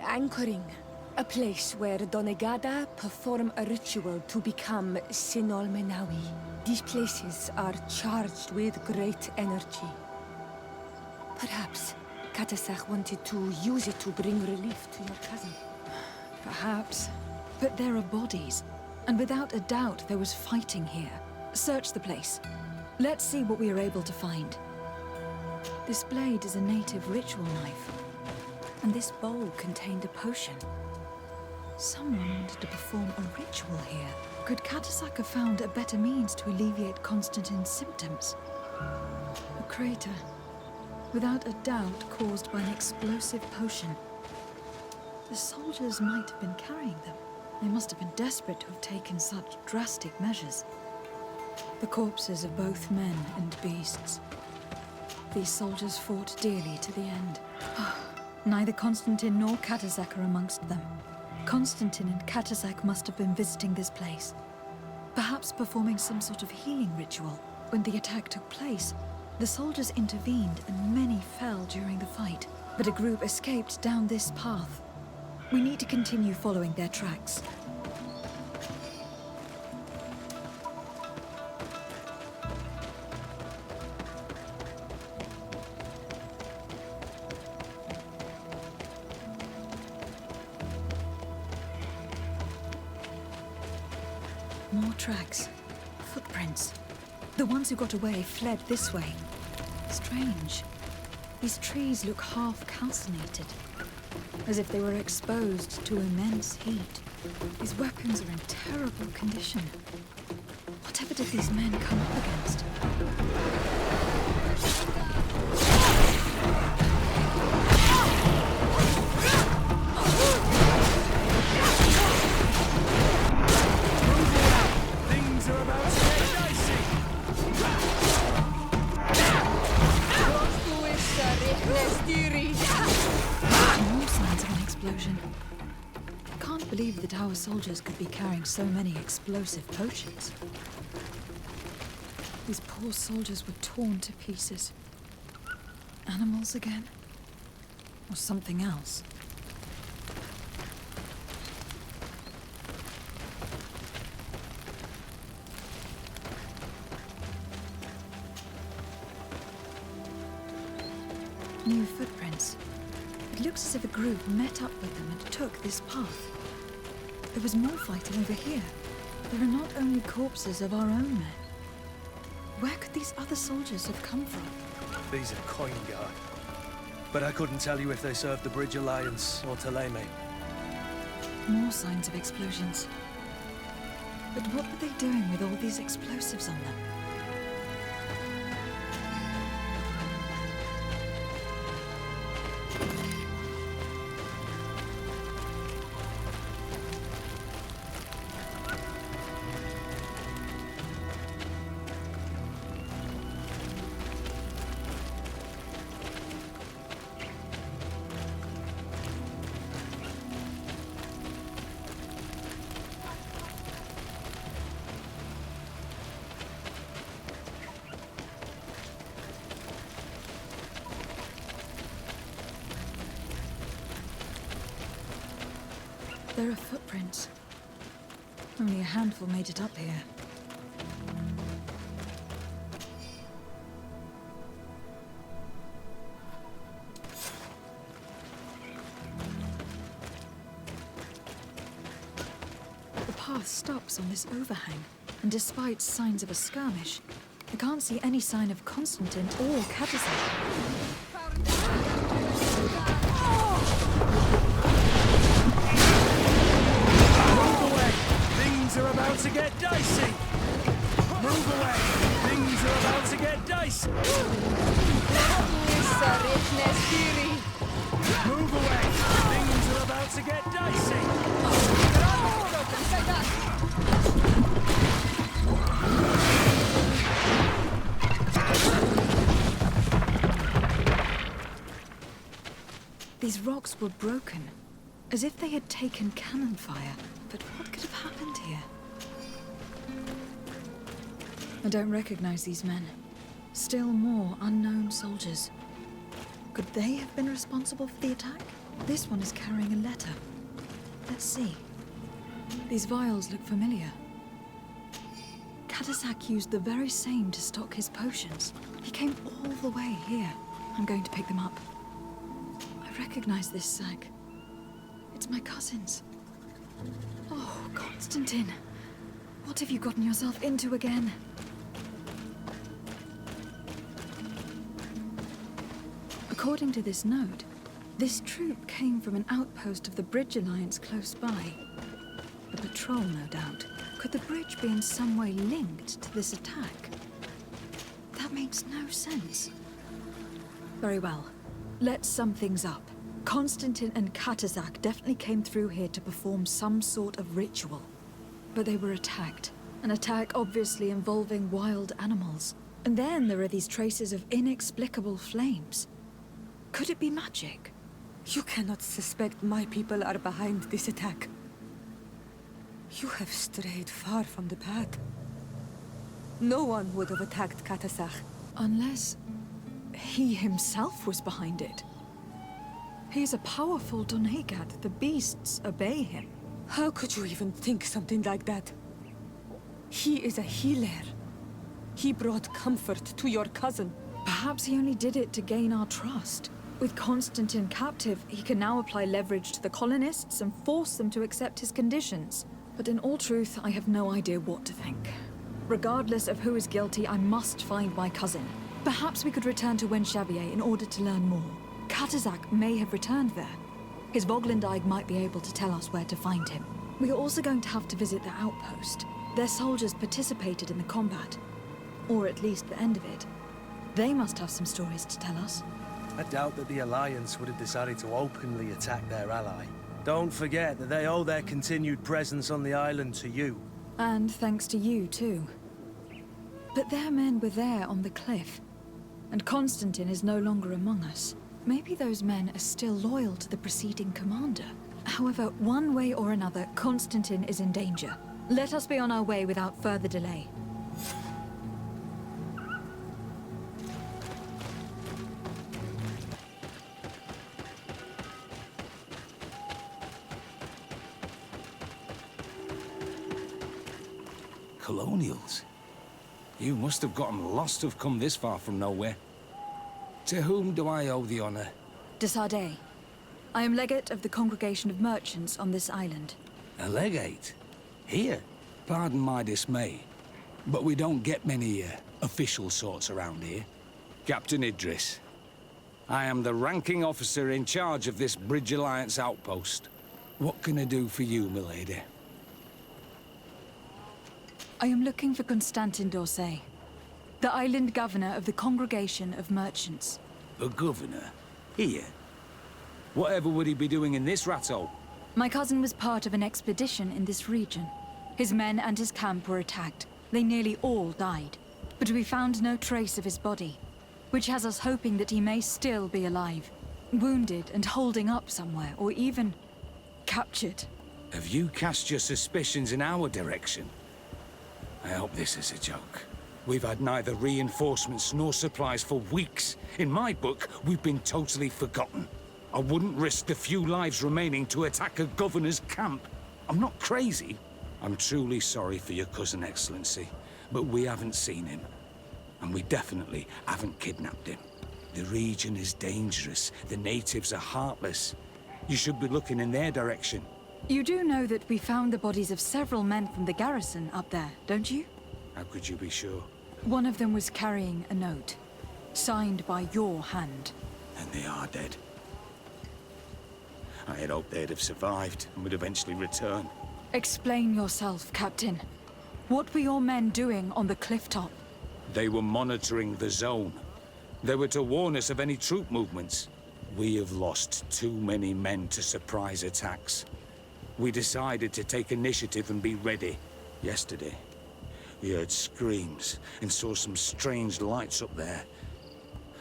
anchoring. A place where Donegada perform a ritual to become Sinol Menawi. These places are charged with great energy. Perhaps Katasak wanted to use it to bring relief to your cousin. Perhaps. But there are bodies, and without a doubt there was fighting here. Search the place. Let's see what we are able to find. This blade is a native ritual knife, and this bowl contained a potion. Someone wanted to perform a ritual here. Could Katasak have found a better means to alleviate Constantine's symptoms? A crater, without a doubt caused by an explosive potion. The soldiers might have been carrying them. They must have been desperate to have taken such drastic measures. The corpses of both men and beasts. These soldiers fought dearly to the end. Neither Constantine nor Katasak are amongst them. Constantine and Katasak must have been visiting this place, perhaps performing some sort of healing ritual. When the attack took place, the soldiers intervened and many fell during the fight, but a group escaped down this path. We need to continue following their tracks. More tracks. Footprints. The ones who got away fled this way. Strange. These trees look half calcinated, as if they were exposed to immense heat. These weapons are in terrible condition. Whatever did these men come up against? Things are about to get dicey. More signs of an explosion. I can't believe that our soldiers could be carrying so many explosive potions. These poor soldiers were torn to pieces. Animals again? Or something else. New footprints. It looks as if a group met up with them and took this path. There was more fighting over here. There are not only corpses of our own men. Where could these other soldiers have come from? These are coin guard. But I couldn't tell you if they served the Bridge Alliance or Teleme. More signs of explosions. But what were they doing with all these explosives on them? There are footprints. Only a handful made it up here. The path stops on this overhang, and despite signs of a skirmish, I can't see any sign of Constantine or Katazak. Things are about to get dicey! Move away! Things are about to get dicey! Move away! Things are about to get dicey! These rocks were broken, as if they had taken cannon fire. But what could have happened here? I don't recognize these men. Still more unknown soldiers. Could they have been responsible for the attack? This one is carrying a letter. Let's see. These vials look familiar. Katazak used the very same to stock his potions. He came all the way here. I'm going to pick them up. I recognize this sack. It's my cousin's. Oh, Constantine. What have you gotten yourself into again? According to this note, this troop came from an outpost of the Bridge Alliance close by. A patrol, no doubt. Could the bridge be in some way linked to this attack? That makes no sense. Very well. Let's sum things up. Constantine and Katazak definitely came through here to perform some sort of ritual. But they were attacked. An attack obviously involving wild animals. And then there are these traces of inexplicable flames. Could it be magic? You cannot suspect my people are behind this attack. You have strayed far from the path. No one would have attacked Katazak. Unless he himself was behind it. He's a powerful Donegad. The beasts obey him. How could you even think something like that? He is a healer. He brought comfort to your cousin. Perhaps he only did it to gain our trust. With Constantine captive, he can now apply leverage to the colonists and force them to accept his conditions. But in all truth, I have no idea what to think. Regardless of who is guilty, I must find my cousin. Perhaps we could return to Wenxavier in order to learn more. Katazak may have returned there. His Voglandaig might be able to tell us where to find him. We are also going to have to visit their outpost. Their soldiers participated in the combat. Or at least the end of it. They must have some stories to tell us. I doubt that the Alliance would have decided to openly attack their ally. Don't forget that they owe their continued presence on the island to you. And thanks to you, too. But their men were there on the cliff. And Constantine is no longer among us. Maybe those men are still loyal to the preceding commander. However, one way or another, Constantine is in danger. Let us be on our way without further delay. Colonials? You must have gotten lost to have come this far from nowhere. To whom do I owe the honor? De Sardet. I am legate of the Congregation of Merchants on this island. A legate? Here? Pardon my dismay, but we don't get many official sorts around here. Captain Idris. I am the ranking officer in charge of this Bridge Alliance outpost. What can I do for you, milady? I am looking for Constantin d'Orsay, the island governor of the Congregation of Merchants. A governor? Here? Whatever would he be doing in this rattle? My cousin was part of an expedition in this region. His men and his camp were attacked. They nearly all died. But we found no trace of his body, which has us hoping that he may still be alive, wounded and holding up somewhere, or even captured. Have you cast your suspicions in our direction? I hope this is a joke. We've had neither reinforcements nor supplies for weeks. In my book, we've been totally forgotten. I wouldn't risk the few lives remaining to attack a governor's camp. I'm not crazy. I'm truly sorry for your cousin, Excellency, but we haven't seen him. And we definitely haven't kidnapped him. The region is dangerous. The natives are heartless. You should be looking in their direction. You do know that we found the bodies of several men from the garrison up there, don't you? How could you be sure? One of them was carrying a note, signed by your hand. And they are dead. I had hoped they'd have survived and would eventually return. Explain yourself, Captain. What were your men doing on the cliff top? They were monitoring the zone. They were to warn us of any troop movements. We have lost too many men to surprise attacks. We decided to take initiative and be ready. Yesterday, we heard screams and saw some strange lights up there.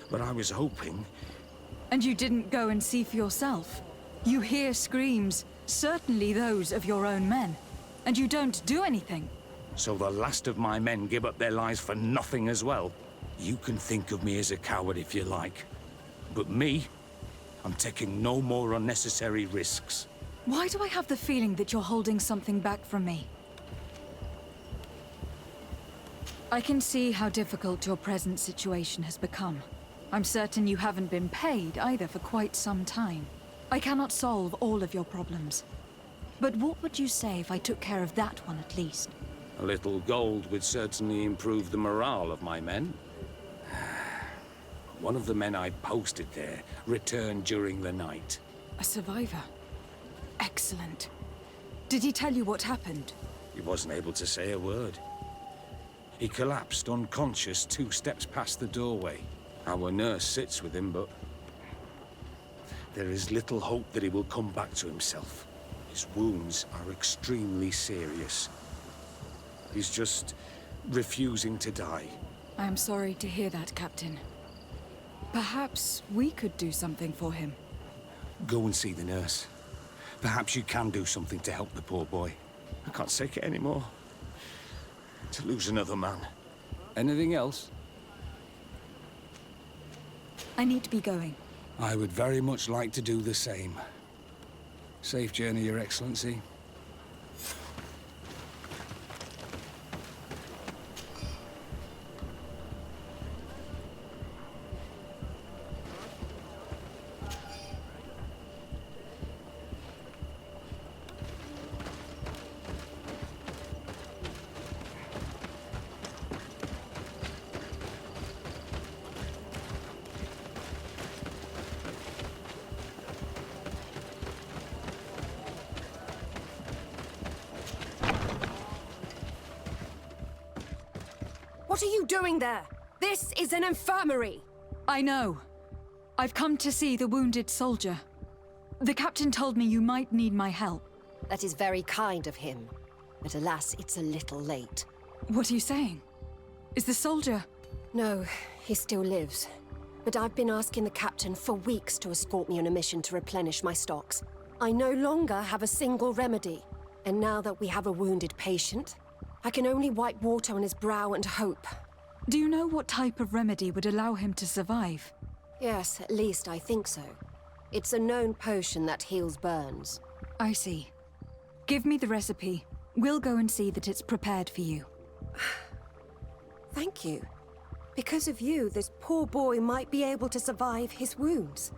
But I was hoping... And you didn't go and see for yourself? You hear screams, certainly those of your own men, and you don't do anything. So the last of my men give up their lives for nothing as well? You can think of me as a coward if you like. But me, I'm taking no more unnecessary risks. Why do I have the feeling that you're holding something back from me? I can see how difficult your present situation has become. I'm certain you haven't been paid either for quite some time. I cannot solve all of your problems. But what would you say if I took care of that one at least? A little gold would certainly improve the morale of my men. One of the men I posted there returned during the night. A survivor? Excellent. Did he tell you what happened? He wasn't able to say a word. He collapsed unconscious 2 steps past the doorway. Our nurse sits with him, but there is little hope that he will come back to himself. His wounds are extremely serious. He's just refusing to die. I am sorry to hear that, Captain. Perhaps we could do something for him. Go and see the nurse. Perhaps you can do something to help the poor boy. I can't take it anymore. To lose another man. Anything else? I need to be going. I would very much like to do the same. Safe journey, Your Excellency. What are you doing there? This is an infirmary! I know. I've come to see the wounded soldier. The captain told me you might need my help. That is very kind of him. But alas, it's a little late. What are you saying? Is the soldier... No, he still lives. But I've been asking the captain for weeks to escort me on a mission to replenish my stocks. I no longer have a single remedy. And now that we have a wounded patient, I can only wipe water on his brow and hope. Do you know what type of remedy would allow him to survive? Yes, at least I think so. It's a known potion that heals burns. I see. Give me the recipe. We'll go and see that it's prepared for you. Thank you. Because of you, this poor boy might be able to survive his wounds.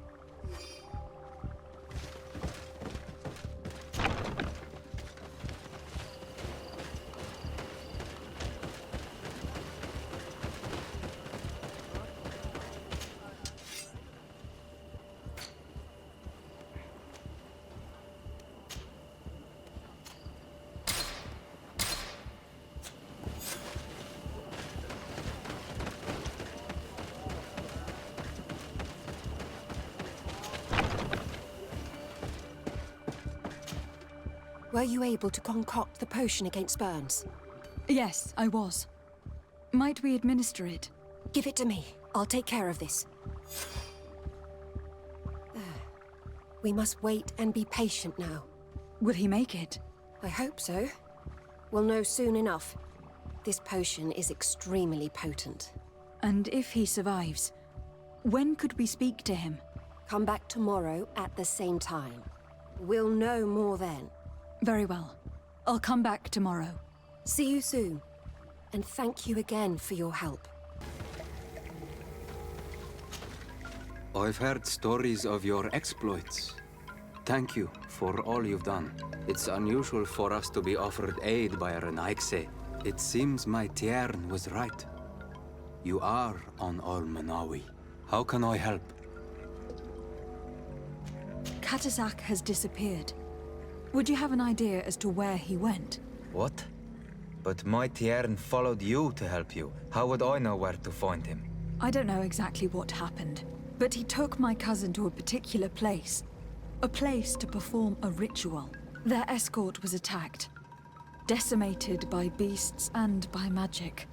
Were you able to concoct the potion against burns? Yes, I was. Might we administer it? Give it to me. I'll take care of this. There. We must wait and be patient now. Will he make it? I hope so. We'll know soon enough. This potion is extremely potent. And if he survives, when could we speak to him? Come back tomorrow at the same time. We'll know more then. Very well. I'll come back tomorrow. See you soon. And thank you again for your help. I've heard stories of your exploits. Thank you for all you've done. It's unusual for us to be offered aid by a Renaigse. It seems my Tiern was right. You are on Almanawi. How can I help? Katasak has disappeared. Would you have an idea as to where he went? What? But my Tiern followed you to help you. How would I know where to find him? I don't know exactly what happened, but he took my cousin to a particular place. A place to perform a ritual. Their escort was attacked. Decimated by beasts and by magic.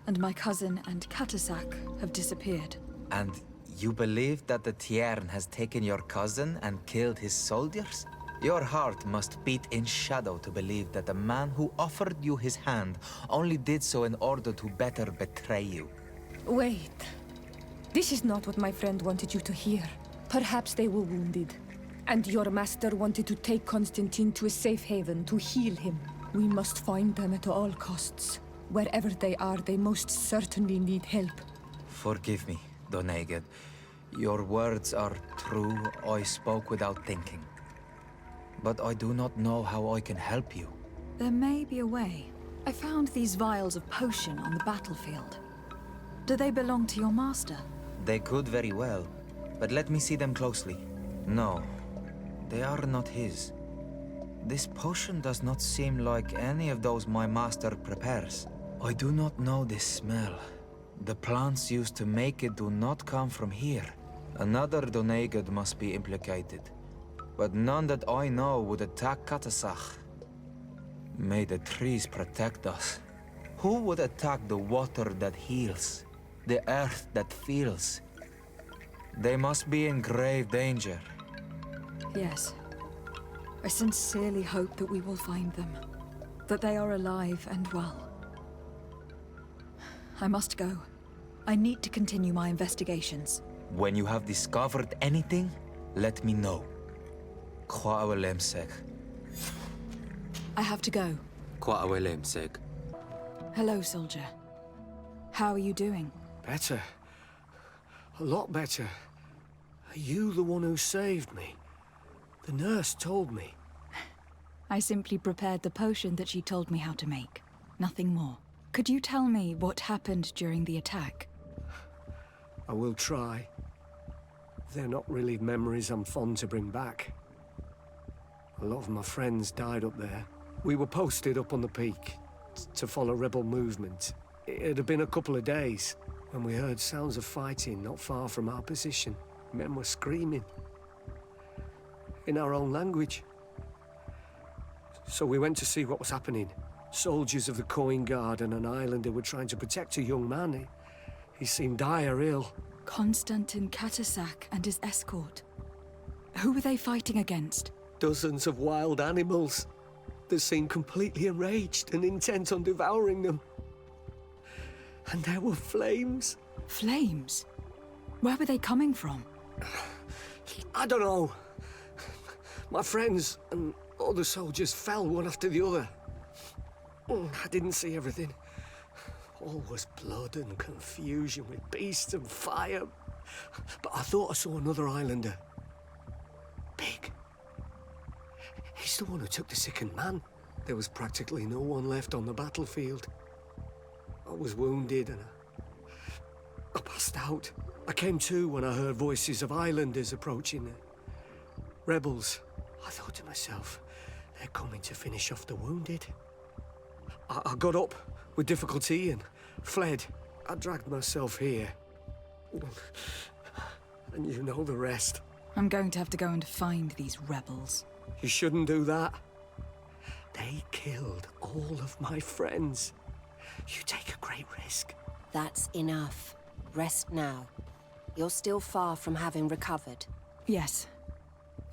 And my cousin and Katasak have disappeared. And you believe that the Tiern has taken your cousin and killed his soldiers? Your heart must beat in shadow to believe that the man who offered you his hand only did so in order to better betray you. Wait. This is not what my friend wanted you to hear. Perhaps they were wounded. And your master wanted to take Constantine to a safe haven to heal him. We must find them at all costs. Wherever they are, they most certainly need help. Forgive me, Doneged. Your words are true. I spoke without thinking. But I do not know how I can help you. There may be a way. I found these vials of potion on the battlefield. Do they belong to your master? They could very well, but let me see them closely. No, they are not his. This potion does not seem like any of those my master prepares. I do not know this smell. The plants used to make it do not come from here. Another Doneged must be implicated. But none that I know would attack Katasach. May the trees protect us. Who would attack the water that heals? The earth that feels? They must be in grave danger. Yes. I sincerely hope that we will find them. That they are alive and well. I must go. I need to continue my investigations. When you have discovered anything, let me know. I have to go. Hello, soldier. How are you doing? Better. A lot better. Are you the one who saved me? The nurse told me. I simply prepared the potion that she told me how to make. Nothing more. Could you tell me what happened during the attack? I will try. They're not really memories I'm fond to bring back. A lot of my friends died up there. We were posted up on the peak to follow rebel movement. It had been a couple of days when we heard sounds of fighting not far from our position. Men were screaming in our own language. So we went to see what was happening. Soldiers of the Coin Guard and an islander were trying to protect a young man. He seemed dire ill. Constantine Katasak and his escort. Who were they fighting against? Dozens of wild animals that seemed completely enraged and intent on devouring them. And there were flames. Flames? Where were they coming from? I don't know. My friends and other soldiers fell one after the other. I didn't see everything. All was blood and confusion with beasts and fire. But I thought I saw another islander. Big. He's the one who took the sickened man. There was practically no one left on the battlefield. I was wounded and I passed out. I came to when I heard voices of islanders approaching. Rebels. I thought to myself, they're coming to finish off the wounded. I got up with difficulty and fled. I dragged myself here. And you know the rest. I'm going to have to go and find these rebels. You shouldn't do that. They killed all of my friends. You take a great risk. That's enough. Rest now. You're still far from having recovered. Yes.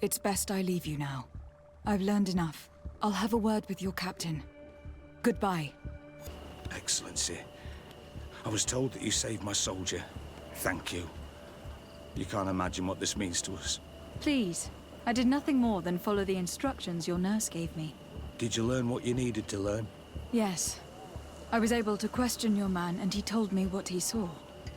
It's best I leave you now. I've learned enough. I'll have a word with your captain. Goodbye. Excellency, I was told that you saved my soldier. Thank you. You can't imagine what this means to us. Please. I did nothing more than follow the instructions your nurse gave me. Did you learn what you needed to learn? Yes. I was able to question your man, and he told me what he saw.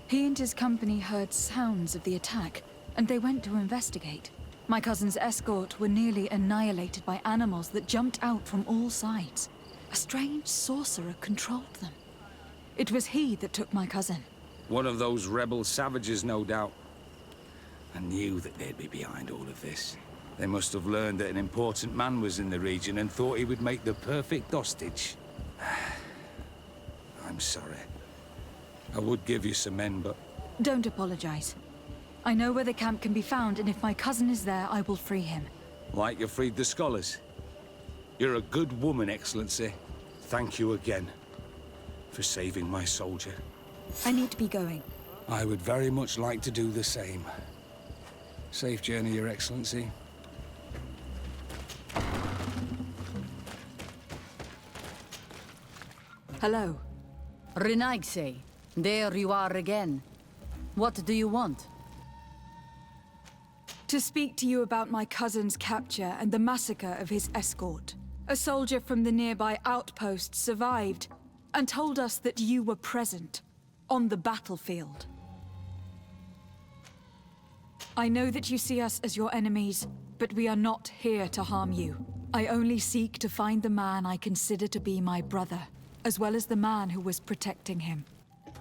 He and his company heard sounds of the attack, and they went to investigate. My cousin's escort were nearly annihilated by animals that jumped out from all sides. A strange sorcerer controlled them. It was he that took my cousin. One of those rebel savages, no doubt. I knew that they'd be behind all of this. They must have learned that an important man was in the region and thought he would make the perfect hostage. I'm sorry. I would give you some men, but... Don't apologize. I know where the camp can be found, and if my cousin is there, I will free him. Like you freed the scholars. You're a good woman, Excellency. Thank you again for saving my soldier. I need to be going. I would very much like to do the same. Safe journey, Your Excellency. Hello. Renaigse, there you are again. What do you want? To speak to you about my cousin's capture and the massacre of his escort. A soldier from the nearby outpost survived and told us that you were present on the battlefield. I know that you see us as your enemies, but we are not here to harm you. I only seek to find the man I consider to be my brother, as well as the man who was protecting him.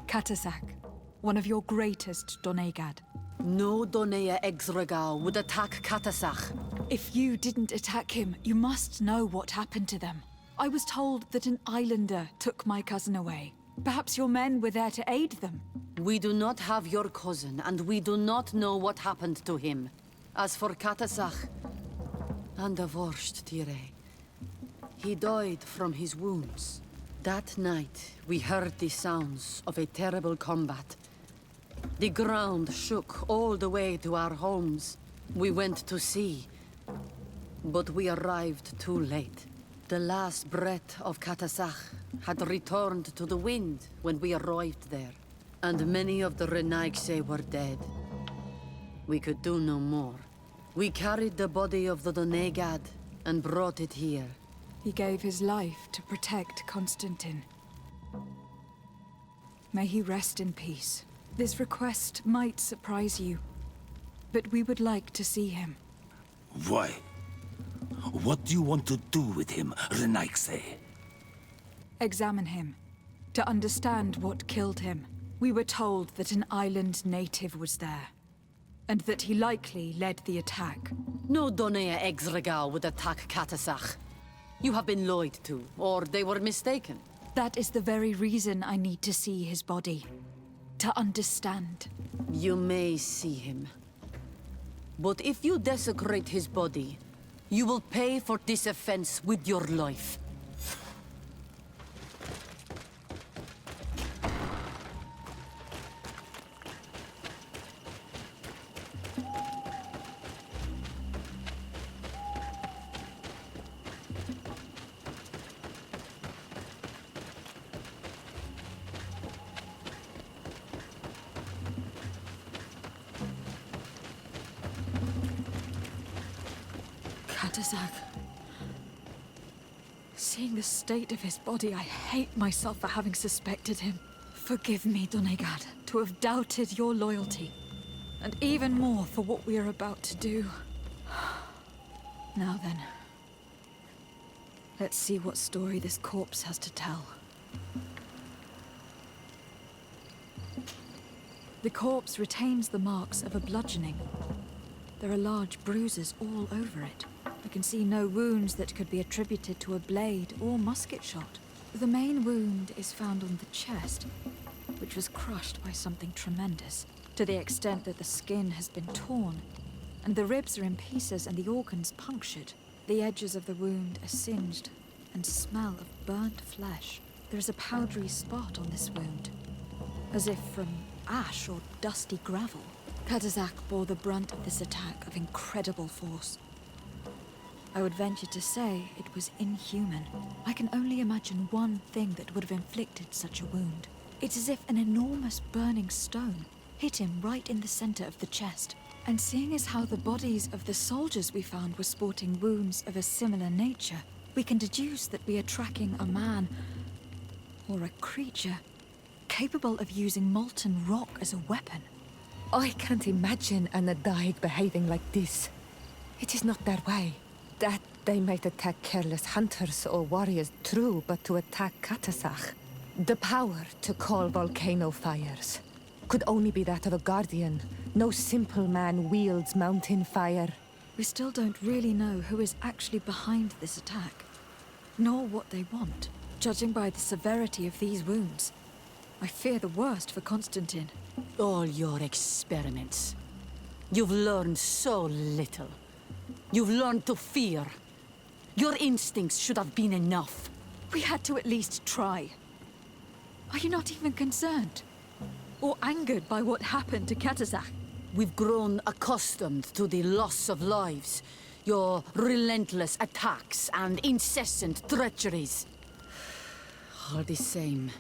Katasak, one of your greatest Donegad. No Donea Exregal would attack Katasak. If you didn't attack him, you must know what happened to them. I was told that an islander took my cousin away. Perhaps your men were there to aid them. We do not have your cousin, and we do not know what happened to him. As for Katasak, and the worst, Tire, he died from his wounds. That night, we heard the sounds of a terrible combat. The ground shook all the way to our homes. We went to see, but we arrived too late. The last breath of Katasak had returned to the wind when we arrived there, and many of the Renaigse were dead. We could do no more. We carried the body of the Donegad and brought it here. He gave his life to protect Constantine. May he rest in peace. This request might surprise you, but we would like to see him. Why? What do you want to do with him, Renaigse? Examine him, to understand what killed him. We were told that an island native was there, and that he likely led the attack. No Donea Exregal would attack Katasak. You have been lied to, or they were mistaken. That is the very reason I need to see his body. To understand. You may see him. But if you desecrate his body, you will pay for this offense with your life. Seeing the state of his body, I hate myself for having suspected him. Forgive me, Donegad, to have doubted your loyalty. And even more for what we are about to do. Now then, let's see what story this corpse has to tell. The corpse retains the marks of a bludgeoning. There are large bruises all over it. I can see no wounds that could be attributed to a blade or musket shot. The main wound is found on the chest, which was crushed by something tremendous, to the extent that the skin has been torn, and the ribs are in pieces and the organs punctured. The edges of the wound are singed and smell of burnt flesh. There is a powdery spot on this wound, as if from ash or dusty gravel. Katazak bore the brunt of this attack of incredible force. I would venture to say it was inhuman. I can only imagine one thing that would have inflicted such a wound. It's as if an enormous burning stone hit him right in the center of the chest. And seeing as how the bodies of the soldiers we found were sporting wounds of a similar nature, we can deduce that we are tracking a man or a creature capable of using molten rock as a weapon. I can't imagine an Adaig behaving like this. It is not their way. That they might attack careless hunters or warriors, true, but to attack Katazak, the power to call volcano fires, could only be that of a guardian. No simple man wields mountain fire. We still don't really know who is actually behind this attack, nor what they want. Judging by the severity of these wounds, I fear the worst for Constantine. All your experiments. You've learned so little. You've learned to fear. Your instincts should have been enough. We had to at least try. Are you not even concerned? Or angered by what happened to Katazak? We've grown accustomed to the loss of lives, your relentless attacks and incessant treacheries. All the same,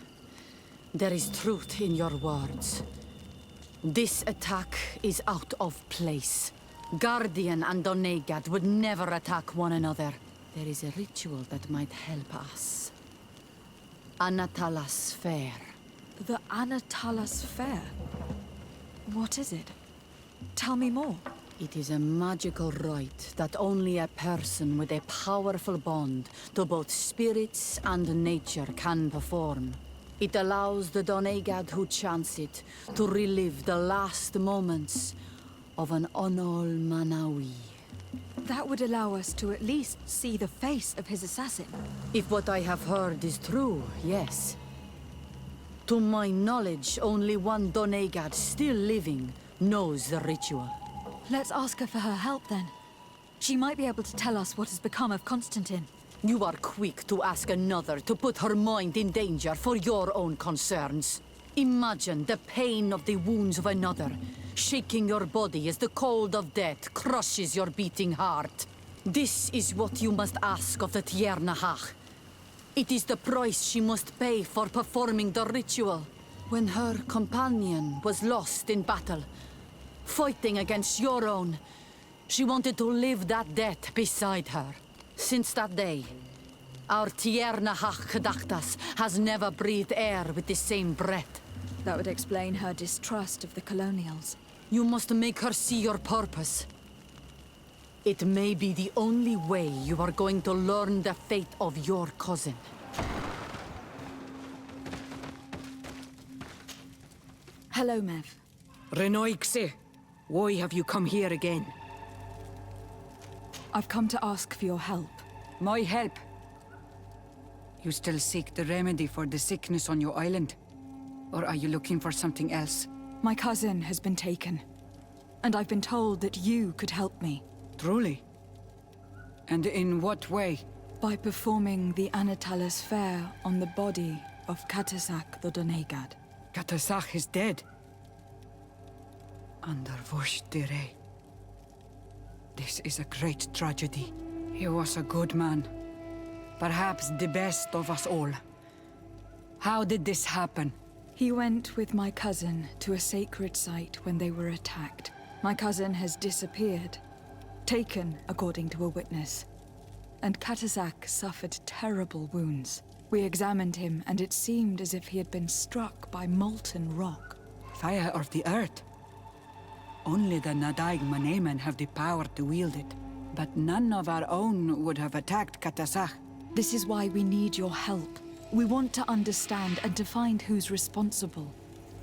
there is truth in your words. This attack is out of place. Guardian and Donegad would never attack one another. There is a ritual that might help us. Anatalas Fair. The Anatalas Fair? What is it? Tell me more. It is a magical rite that only a person with a powerful bond to both spirits and nature can perform. It allows the Donegad who chants it to relive the last moments of an Onol Manawi. That would allow us to at least see the face of his assassin. If what I have heard is true, yes. To my knowledge, only one Donegad still living knows the ritual. Let's ask her for her help then. She might be able to tell us what has become of Constantine. You are quick to ask another to put her mind in danger for your own concerns. Imagine the pain of the wounds of another, shaking your body as the cold of death crushes your beating heart. This is what you must ask of the Tiernahach. It is the price she must pay for performing the ritual. When her companion was lost in battle, fighting against your own, she wanted to live that death beside her. Since that day, our Tiernahach Kadachtas has never breathed air with the same breath. That would explain her distrust of the colonials. You must make her see your purpose. It may be the only way you are going to learn the fate of your cousin. Hello, Mev. Renoixe, why have you come here again? I've come to ask for your help. My help? You still seek the remedy for the sickness on your island? Or are you looking for something else? My cousin has been taken, and I've been told that you could help me. Truly? And in what way? By performing the Anatalas Fair on the body of Katazak the Donegad. Katazak is dead. Under Voshtire. This is a great tragedy. He was a good man. Perhaps the best of us all. How did this happen? He went with my cousin to a sacred site when they were attacked. My cousin has disappeared. Taken, according to a witness. and Katazak suffered terrible wounds. We examined him, and it seemed as if he had been struck by molten rock. Fire of the earth. Only the Nadaig Manemen have the power to wield it. But none of our own would have attacked Katazak. This is why we need your help. We want to understand and to find who's responsible.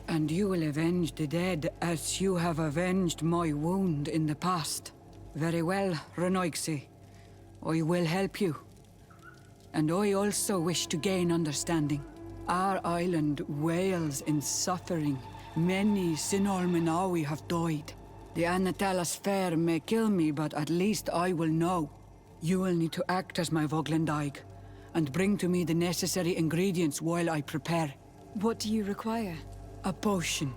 And you will avenge the dead as you have avenged my wound in the past. Very well, Renoigsi. I will help you. And I also wish to gain understanding. Our island wails in suffering. Many Sinolmenawi have died. The Anatalas Fair may kill me, but at least I will know. You will need to act as my Voglendaig, and bring to me the necessary ingredients while I prepare. What do you require? A potion.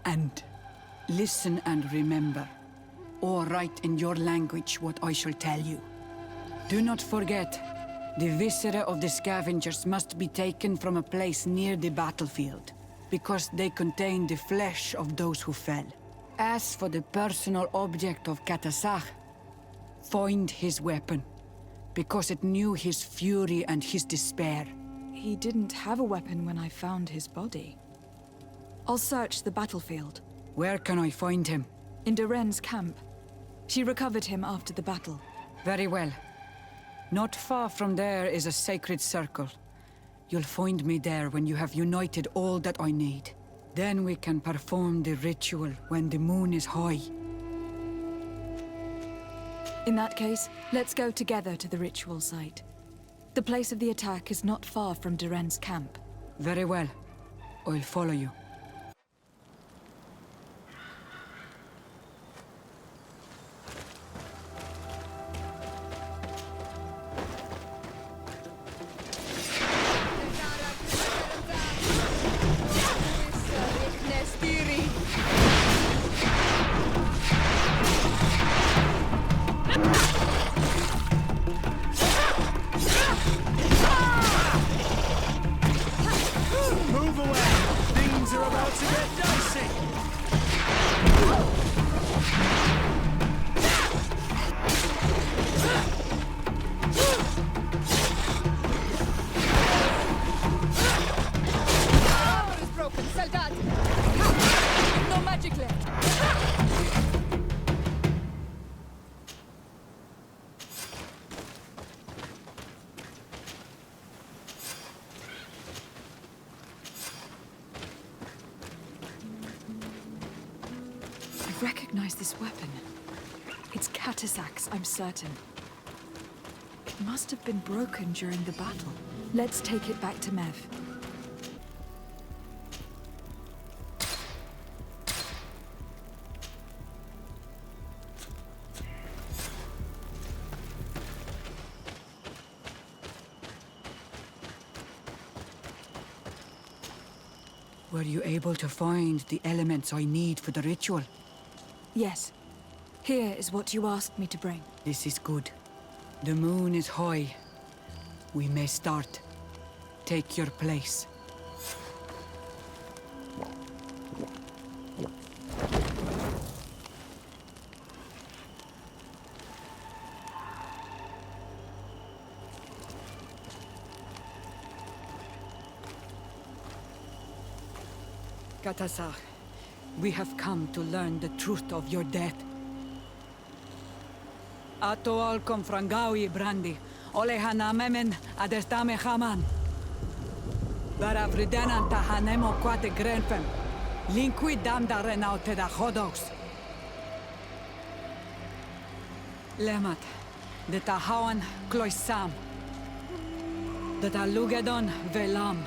And listen and remember, or write in your language what I shall tell you. Do not forget, the viscera of the scavengers must be taken from a place near the battlefield, because they contain the flesh of those who fell. As for the personal object of Katazak, find his weapon, because it knew his fury and his despair. He didn't have a weapon when I found his body. I'll search the battlefield. Where can I find him? In Deren's camp. She recovered him after the battle. Very well. Not far from there is a sacred circle. You'll find me there when you have united all that I need. Then we can perform the ritual when the moon is high. In that case, let's go together to the ritual site. The place of the attack is not far from Deren's camp. Very well. I'll follow you. Move away! Things are about to get dicey! Power is broken, Soldat! No magic left! I recognize this weapon. It's Katazak's, I'm certain. It must have been broken during the battle. Let's take it back to Mev. Were you able to find the elements I need for the ritual? Yes. Here is what you asked me to bring. This is good. The moon is high. We may start. Take your place. Katazak, we have come to learn the truth of your death. Ato al confrangawi brandi, ole hanamemen adestame haman. Baravridenan tahanemo quate grenfem, linqui damda renaute da hodox. Lemat, de tahawan kloisam, de talugedon velam,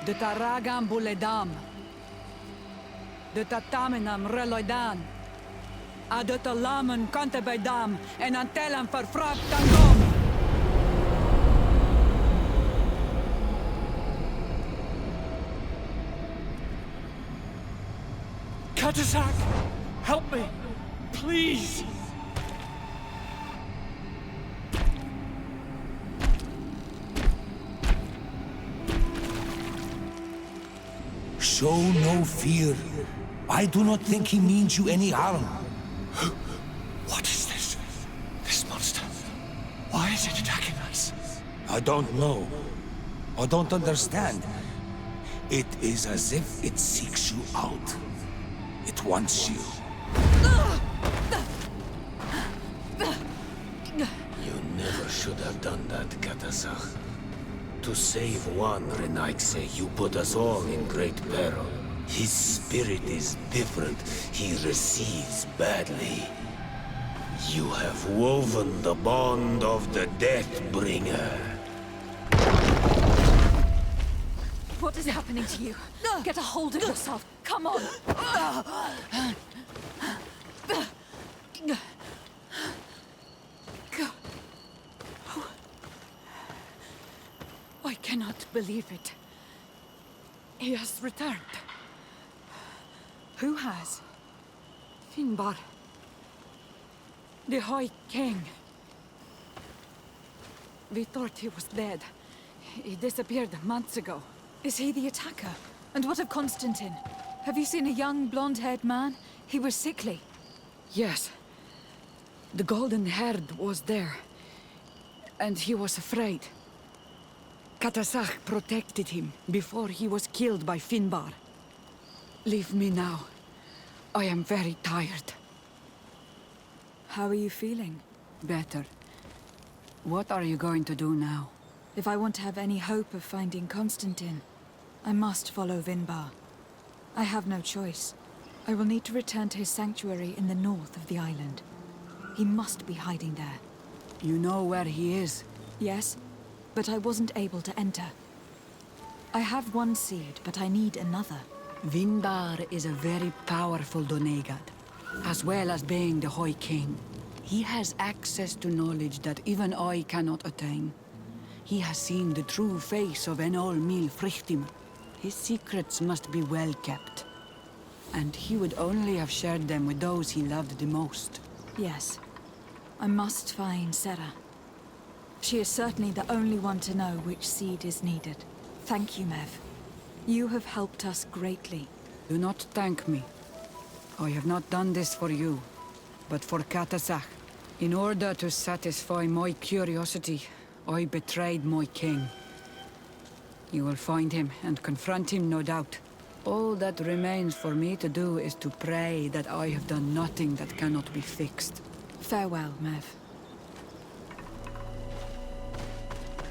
de taragam buledam, de tatamenam reloidan, de talamen kantebeidam, en antelam verfrapt tangom. Katazak! Help me! Please! Show no fear. I do not think he means you any harm. What is this? This monster? Why I don't know. I don't understand. It is as if it seeks you out. It wants you. You never should have done that, Katasach. To save one Renaikse, you put us all in great peril. His spirit is different. He receives badly. You have woven the bond of the Deathbringer. What is happening to you? Get a hold of yourself. Come on. I cannot believe it. He has returned. Who has? Finbar. The High King. We thought he was dead. He disappeared months ago. Is he the attacker? And what of Constantine? Have you seen a young, blonde-haired man? He was sickly. Yes. The golden-haired was there. And he was afraid. Katasach protected him before he was killed by Finbar. Leave me now. I am very tired. How are you feeling? Better. What are you going to do now? If I want to have any hope of finding Constantine, I must follow Vindbarra. I have no choice. I will need to return to his sanctuary in the north of the island. He must be hiding there. You know where he is? Yes, but I wasn't able to enter. I have one seed, but I need another. Vindbarra is a very powerful Donegad, as well as being the High King. He has access to knowledge that even I cannot attain. He has seen the true face of Enol Mil Frichtim. His secrets must be well kept. And he would only have shared them with those he loved the most. Yes. I must find Sarah. She is certainly the only one to know which seed is needed. Thank you, Mev. You have helped us greatly. Do not thank me. I have not done this for you, but for Katasach. In order to satisfy my curiosity, I betrayed my king. You will find him and confront him, no doubt. All that remains for me to do is to pray that I have done nothing that cannot be fixed. Farewell, Mev.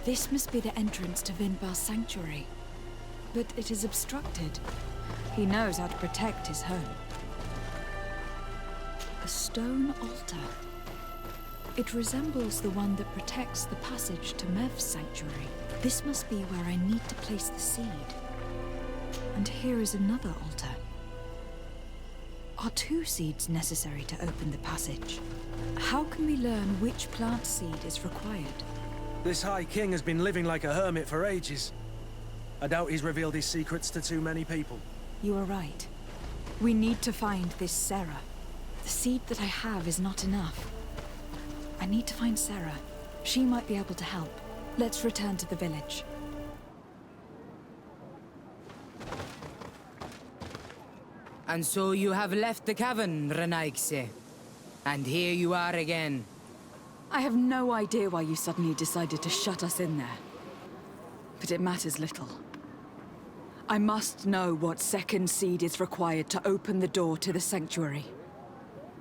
This must be the entrance to Vindbarra's sanctuary. But it is obstructed. He knows how to protect his home. A stone altar. It resembles the one that protects the passage to Mev's sanctuary. This must be where I need to place the seed. And here is another altar. Are 2 seeds necessary to open the passage? How can we learn which plant seed is required? This High King has been living like a hermit for ages. I doubt he's revealed his secrets to too many people. You are right. We need to find this Sarah. The seed that I have is not enough. I need to find Sarah. She might be able to help. Let's return to the village. And so you have left the cavern, Renaikse. And here you are again. I have no idea why you suddenly decided to shut us in there. But it matters little. I must know what second seed is required to open the door to the sanctuary.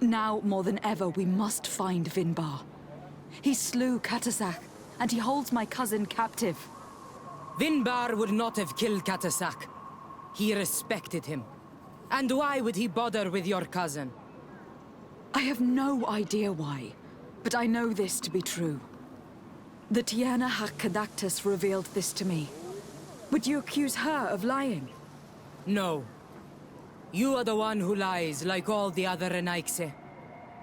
Now, more than ever, we must find Vindbarra. He slew Katasach, and he holds my cousin captive. Vindbarra would not have killed Katasach. He respected him. And why would he bother with your cousin? I have no idea why, but I know this to be true. The Tiana Hakadactus revealed this to me. Would you accuse her of lying? No. You are the one who lies, like all the other Renaikse.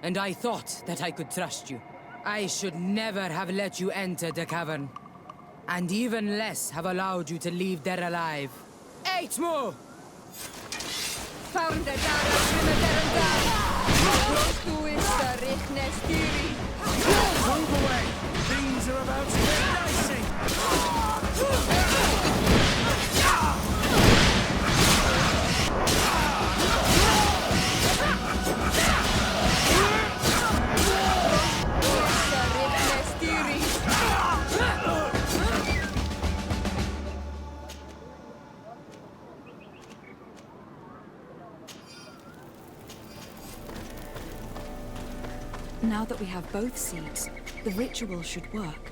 And I thought that I could trust you. I should never have let you enter the cavern. And even less have allowed you to leave there alive. 8 more! Found the Move away! Things are about to get dicey! Now that we have both seeds, the ritual should work.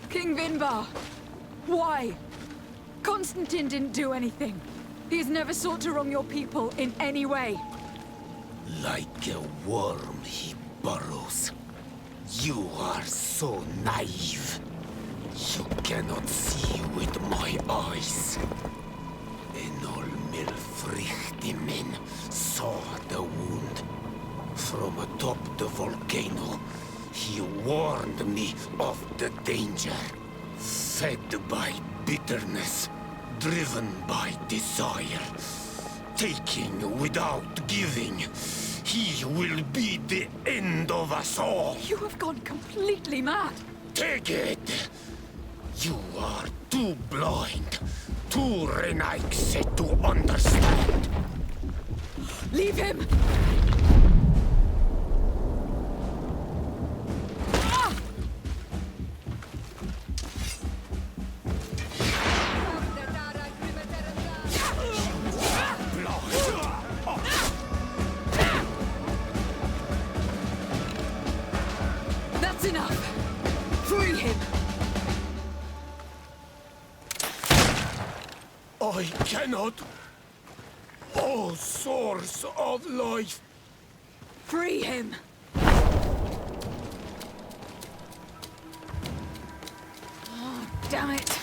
King Vindbar! Why? Constantine didn't do anything. He has never sought to wrong your people in any way. Like a worm he burrows. You are so naive. You cannot see with my eyes. Enol Milfrichtimin saw the wound. From atop the volcano, he warned me of the danger. Fed by bitterness, driven by desire, taking without giving, he will be the end of us all. You have gone completely mad. Take it! You are too blind, too renaixed to understand. Leave him! That's enough! Free him! I cannot. O source of life! Free him! Oh, damn it!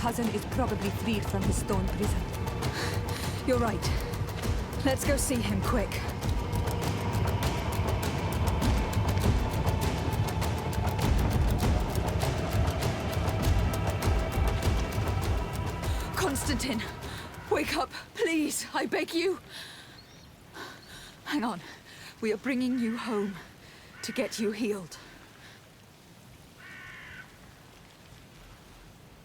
cousin is probably freed from his stone prison. You're right. Let's go see him, quick. Constantine, wake up, please, I beg you. Hang on. We are bringing you home to get you healed.